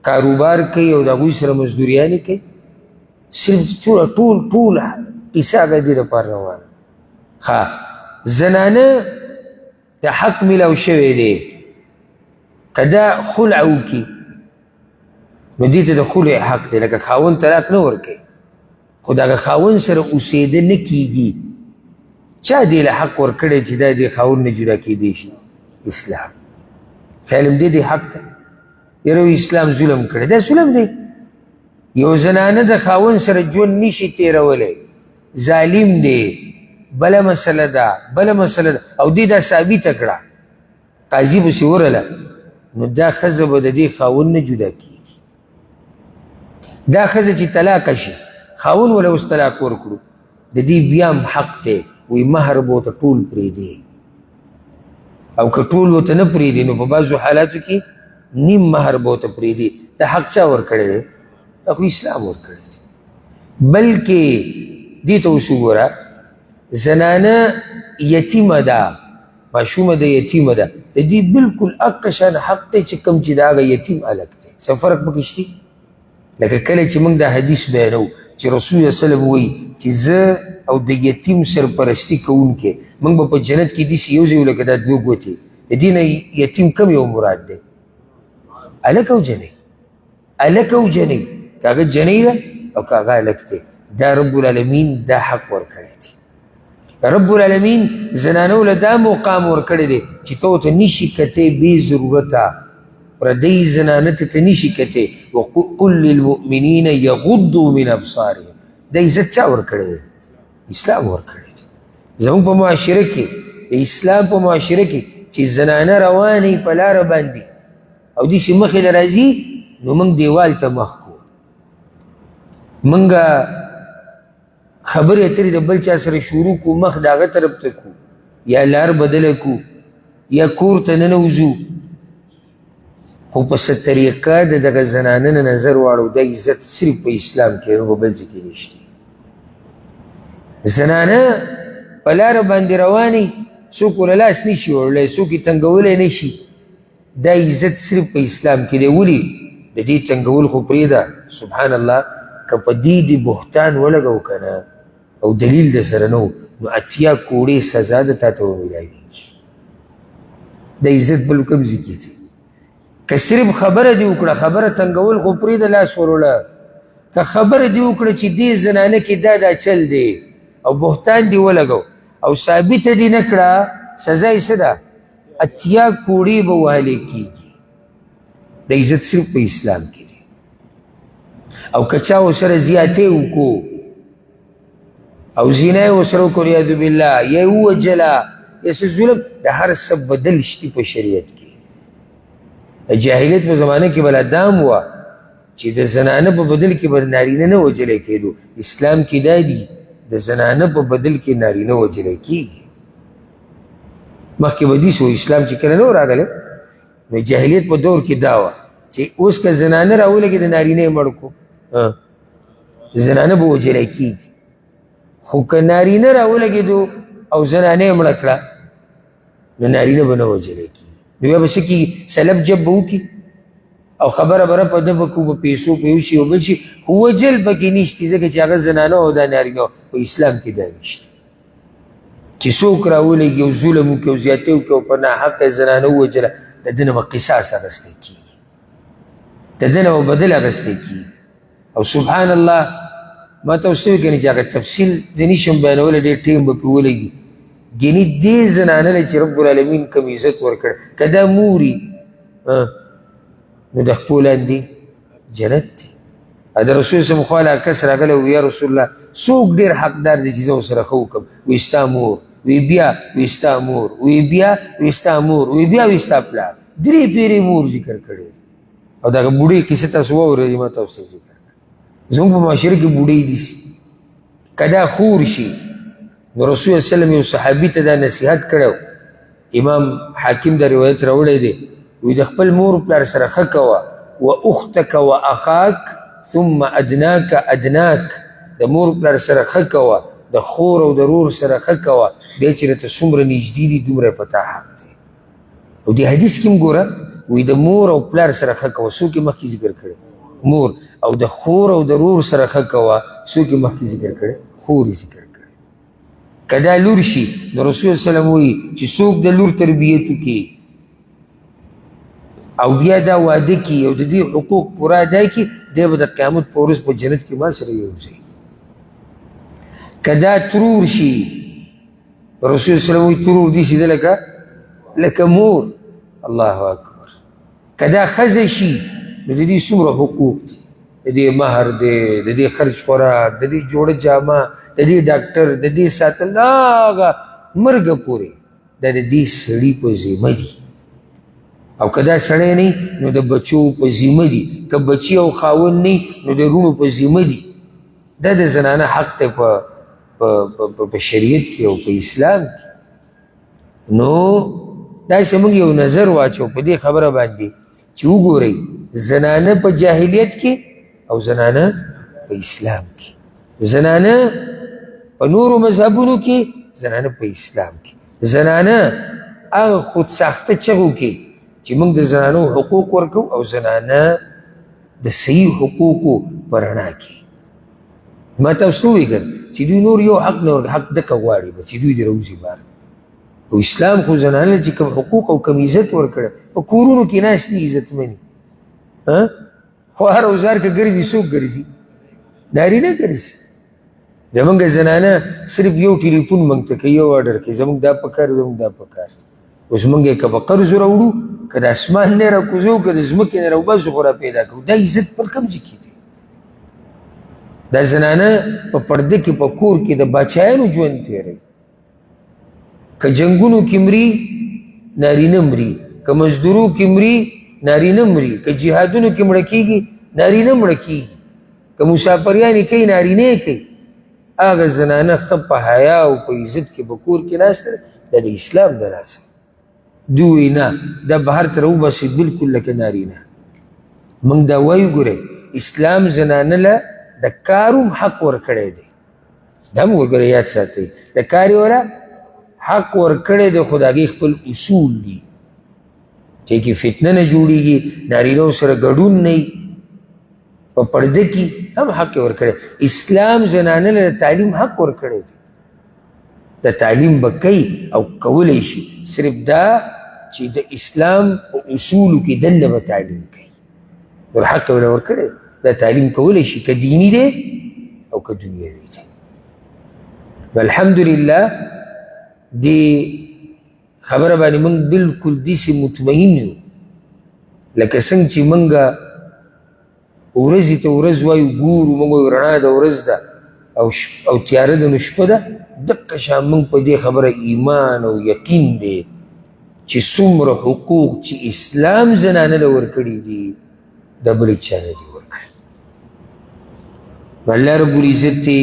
کاروبار کوي او د هغوی سره مزدوریانې کوي صرف ټول قصه هغه دې دپاره روانه ښه زنانه ته حق میلاو شوی دی که دا خلع وکړي نو دې ته د خلع حق دی لکه خاوند طلاق نه ورکوي خو د هغه خاوند سره اوسېده نه کیږي چا دې له حق ورکړی چې دا دې خاوند نه جدا کیدی شي اسلام خیال دې حق ته یره اسلام ظلم کړی دا ظلم دی یو زنانه د خاوند سره ژوند نشي تېرولی ظالم دی بله مسله ده او دې دا ثابته کړه قاضي پسې ورله نو دا ښځه به د دې خاوند نه جدا کیږي دا ښځه چې طلاقه شي خاوند وله اوس طلاق ورکړو د دې بیا هم حق دی وی مهر به ورته ټول پرېږدي او که ټول ورته نه پرېږدي نو په بعضو حالاتو کې نیم مهر به ورته پرېږدي دا حق چا ورکړی دی دا خو اسلام ورکړی دی بلکې دې ته اوس وګوره زنانه یتیمه ده ماشومه د یتیمه ده د دې بلکل اقه شان حق دی چې کوم چې د هغه یتیم الګ دی څه فرق پکې شته لکه کله چې موږ دا حدیث بیانو چې رسول الله صلی الله علیه وسلم وایي چې زه او د یتیم سرپرستی کوونکی موږ به په جنت کې داسې یو ځای لکه دا دوه ګوتې د دې نه یتیم کم یو مراد دی الک او جنۍ الک او جنۍ که هغه جنۍ ده او که هغه الک دی دا رب العالمین دا حق ورکړی دی رب العالمین زنانو له دا مقام ورکړی دی چې ته ورته نشي کتی بې ضرورته پردی زنانه ته نشي کتی وقل للمؤمنین یغضوا من ابصارهم دا عزت چا ورکړی دی اسلام ورکړی دی زموږ په معاشره کې د اسلام په معاشره کې چې زنانه روانې په لاره باندې او داسې مخې له راځي نو موږ دیوال ته مخ کوو موږ خبرې اترې د بل چا سره شروع کو مخ د هغه طرف ته کو یا لار بدله کو یا کور ته ننوځو خو په څه طریقه د دغه زنانه نه نظر واړو دا عزت صرف په اسلام کې نو په بل ځای کې نشته زنانه په لاره باندې روانې څوک ورله لاس نشي وړلی څوک یې تنګولی نشي دا عزت صرف په اسلام کې دی ولې د دې تنګول خو پرېږده سبحان الله که په دې د بهتان ولګو که نه او دلیل د سره نه نو اتیا کوړې سزا د تا ته ومیلاویږي د عزت بل کوم ځای کې دی که صرف خبره دې وکړه خبره تنګول خو پرېږده لاس وروړه که خبره دې وکړه چې دې زنانه کې دا چل دی او بهتان دې ولګو او ثابته دې نه کړه سزا یې څه ده اتیا کوړې به وهلی کېږي د عزت صرف په اسلام کې دی او که چا ورسره زیاتې وکړو او زینه یې ورسره وکړو والعیاذ بالله یا یې ووجله یا څه ظلم د هر څه بدل شتي په شریعت کې د جاهلیت په زمانه کې بله دام وه چې د زنانه په بدل کې به نارینه نه وجلی کېدو اسلام کې دا دي د زنانه په بدل کې نارینه وجلی کېږي مخکې به داسې و اسلام چې کله نه و راغلی نو جاهلیت په دور کې دا وه چې اوس که زنانه راولګې د نارینه یې مړ کړو زنانه به وجلی کېږي خو که نارینه راولګېدو او زنانه یې مړه کړه نو نارینه به نه وجلی کېږي نو بیا به څه کېږي سلب جب به وکړي او خبره بره په ده به کوو په پیسو په یو شي او بل شي خو وجل پکې نشته ځکه چې هغه زنانه او دا نارینه په اسلام کې دا نشته چې څوک راولګي او ظلم وکړي او زیاتې وکړي او په ناحقه زنانه ووجله د ده نه به قصاص اخیستی کېږي د ده نه به بدل اخیستی کېږي او سبحان الله ما ته اوس نه وي چې هغه تفصیل زه نشم بیانولی ډېر ټیم به پرې ولګي ګینې دې زنانه له چې رب العالمین کوم عزت ورکړ که دا موري نو د خپو لاندې جنت دی د رسول صلی الله علیه کس راغلی و یا رسول الله څوک ډېر حقدار دی چې زه ورسره ښه وکړم وایي ستا مور وی بیا وی ستا مور وی بیا وی ستا مور وی بیا وی ستا پلار درې پیرې مور ذکر کړی او دغه بوډۍ کیسې تاسو واورئ ما تاسو ته ذکر کړه زموږ په معاشره کې بوډۍ داسې که دا خور شي نو رسول الله وسلم یو صحابي ته دا نصیحت کړی امام حاکم دا روایت راوړی دی وی د خپل مور پلار سره ښه کوه و اختک و اخاک ثم ادناک ادناک د مور پلار سره ښه کوه د خور او د رور سره ښه کوه بیا چې راته څومره نږدې دي دومره په تا حق دی او دې حدیث کې هم ګوره وی د مور او پلار سره ښه کوه. څوک یې مخکې ذکر کړی؟ مور. او د خور او د رور سره ښه کوه. څوک یې مخکې ذکر کړی؟ خور یې ذکر کړی. که دا لور شي نو رسول وسلم وایي چې څوک د لور تربیت وکړي او بیا دا واده کړي او د دې حقوق پوره ادا کړي، دی به د قیامت په ورځ په جنت کې ما سره یو ځای. که دا ترور شي، رسول وسلم وایي ترور داسې ده لکه مور. الله اکبر. که دا ښځه شي نو د دې څومره حقوق دي، د دې مهر دی، د دې خرج خوراک، د دې جوړه جامه، د دې ډاکټر، د دې ساتل هغه مرګه پورې دا د دې سړي په ذمه دي. او که دا سړی نه نو د بچو په ذمه دي، که بچي او خاوند نه نو د رونو په ذمه دي. دا د زنانه حق دی په شریعت کې او په اسلام کې. نو داسې موږ یو نظر واچو په دې خبره باندې چې وګورئ زنانه په جاهلیت کې او زنانه په اسلام کې، زنانه په نورو مذهبونو کې، زنانه په اسلام کې. زنانه هغه خود ساخته چغو کې چې موږ د زنانو حقوق ورکو او زنانه د صحیح حقوقو په رڼا کې. ما تاسو وویل چې دوی نور یو حق نه ورکوي، حق دکه غواړي چې دوی دې راوځي بار. او اسلام خو زنانه چې کوم حقوق او کوم عزت ورکړه، په کورونو کې ناست دي عزتمني. خو هر اوزار که ګرځي څوک ګرځي؟ نارینه ګرځي. زمونږ زنانه صرف یو ټلیفون موږ ته کوي، یو آرډر کوي، زمونږ دا پکار، زمونږ دا پکار. اوس موږ یې که په قرض راوړو، که د اسمان نه راکوزو، که د ځمکې نه راوباسو، خو را پیدا کوو. دا عزت پر کوم ځای کې دی؟ دا زنانه په پرده کې په کور کې د باچایانو ژوند تېروي. که جنګونو کې مري نارینه مري، که مزدورو کې مري نارینه مري، که جهادونو کې مړه کېږي نارینه مړه کېږي، که مسافریانې کوي نارینه کوي. هغه زنانه ښه په حیا او په عزت کې په کور کې ناسته دا د اسلام د لاسه. دوی نه دا بهر ته راوباسي بلکل لکه نارینه. موږ دا وایو ګورئ اسلام زنانه له د کاروم حق ورکړی دی. دا هم وګورئ یاد ساتئ، د کار یې وله حق ورکړی دی، خو د هغې خپل اصول دي چې کې فتنه نه جوړېږي، نارینهو سره ګډون نه وي، په پرده کې هم حق یې ورکړی. اسلام زنانه له تعلیم حق ورکړی دی. د تعلیم به کوي او کولی شي، صرف دا چې د اسلام په اصولو کې دننه به تعلیم کوي. ور حق یې وله ورکړی، دا تعلیم کولی شي، که دیني دی او که دنیوي دی. الحمدلله دې خبره باندې موږ بلکل داسې مطمئن یو لکه څنګه چې موږ ورځې ته ورځ وایو ګورو، موږ وایو رڼا د ورځ ده او تیاره د نو شپه ده. دقه شان موږ په دې خبره ایمان او یقین دی چې څومره حقوق چې اسلام زنانه له ورکړي دي د بل چا نه دي ورکړي. الله رب العزت دې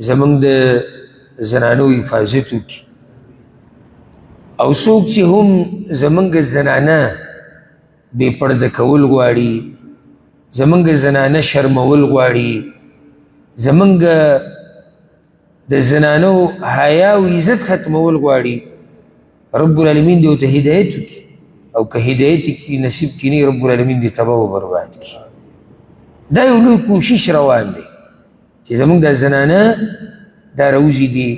زموږ د زنانو حفاظت وکړي. او څوک چې هم زمونږ زنانه بې پرده کول غواړي، زمونږ زنانه شرمول غواړي، زمونږ د زنانو حیا او عزت ختمول غواړي، رب العالمین دې ورته هدایت وکړي. او که هدایت یې نصیب کړي نه، رب العالمین دې تباه و برباد کړي. دا یو لوی کوشش روان دی چې زمونږ د زنانه دا راوځي دي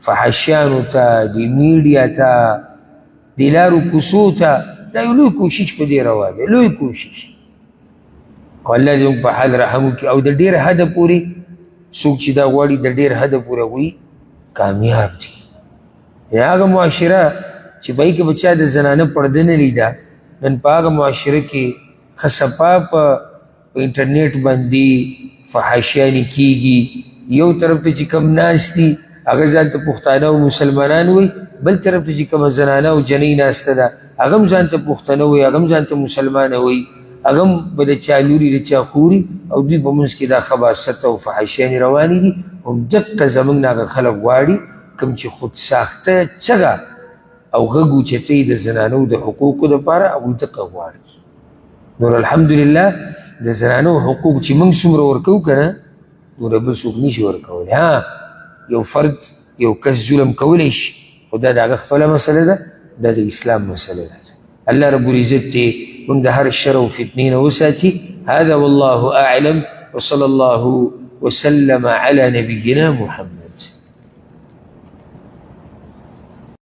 فحاشیانو ته، د میډیا ته، د لارو کوڅو ته. دا یو لوی کوشش په دې روان دی، لوی کوشش. خو الله دې موږ په حال رحم وکړي. او د ډېر حده پورې څوک چې دا غواړي د ډېر حده پورې هغوی کامیاب دي. یا هغه معاشره چې په هغې کې به چا د زنانه پرده نه لیده، نن په هغه معاشره کې ښه صفا په انټرنیټ باندې فحاشیانې کېږي. یو طرف ته چې کم ناست دي هغه ځان ته پښتانه او مسلمانان وایي، بل طرف ته چې کومه زنانه او جنۍ ناسته ده هغه هم ځان ته پښتانه وایي، هغه هم ځان ته مسلمانه وایي، هغه هم به د چا لوري د چا خوري. او دوی په منځ کې دا خباثت او فحاشیانې روانې دي. همدقه زموږ نه هغه خلک غواړي کوم چې خود ساخته چغه او غږ اوچتوي د زنانو د حقوقو دپاره، هغوی دقه غواړي. نور الحمدلله د زنانو حقوق چې موږ څومره ورکوو که نه، نور بل څوک نشي ورکولی. ها یو فرد یو کس ظلم کولی شي، خو دا د هغه خپله مسله ده، دا د اسلام مسله ده. الله رب العزت من هر الشر وفتنين وساتي. هذا والله أعلم، وصلى الله وسلم على نبينا محمد.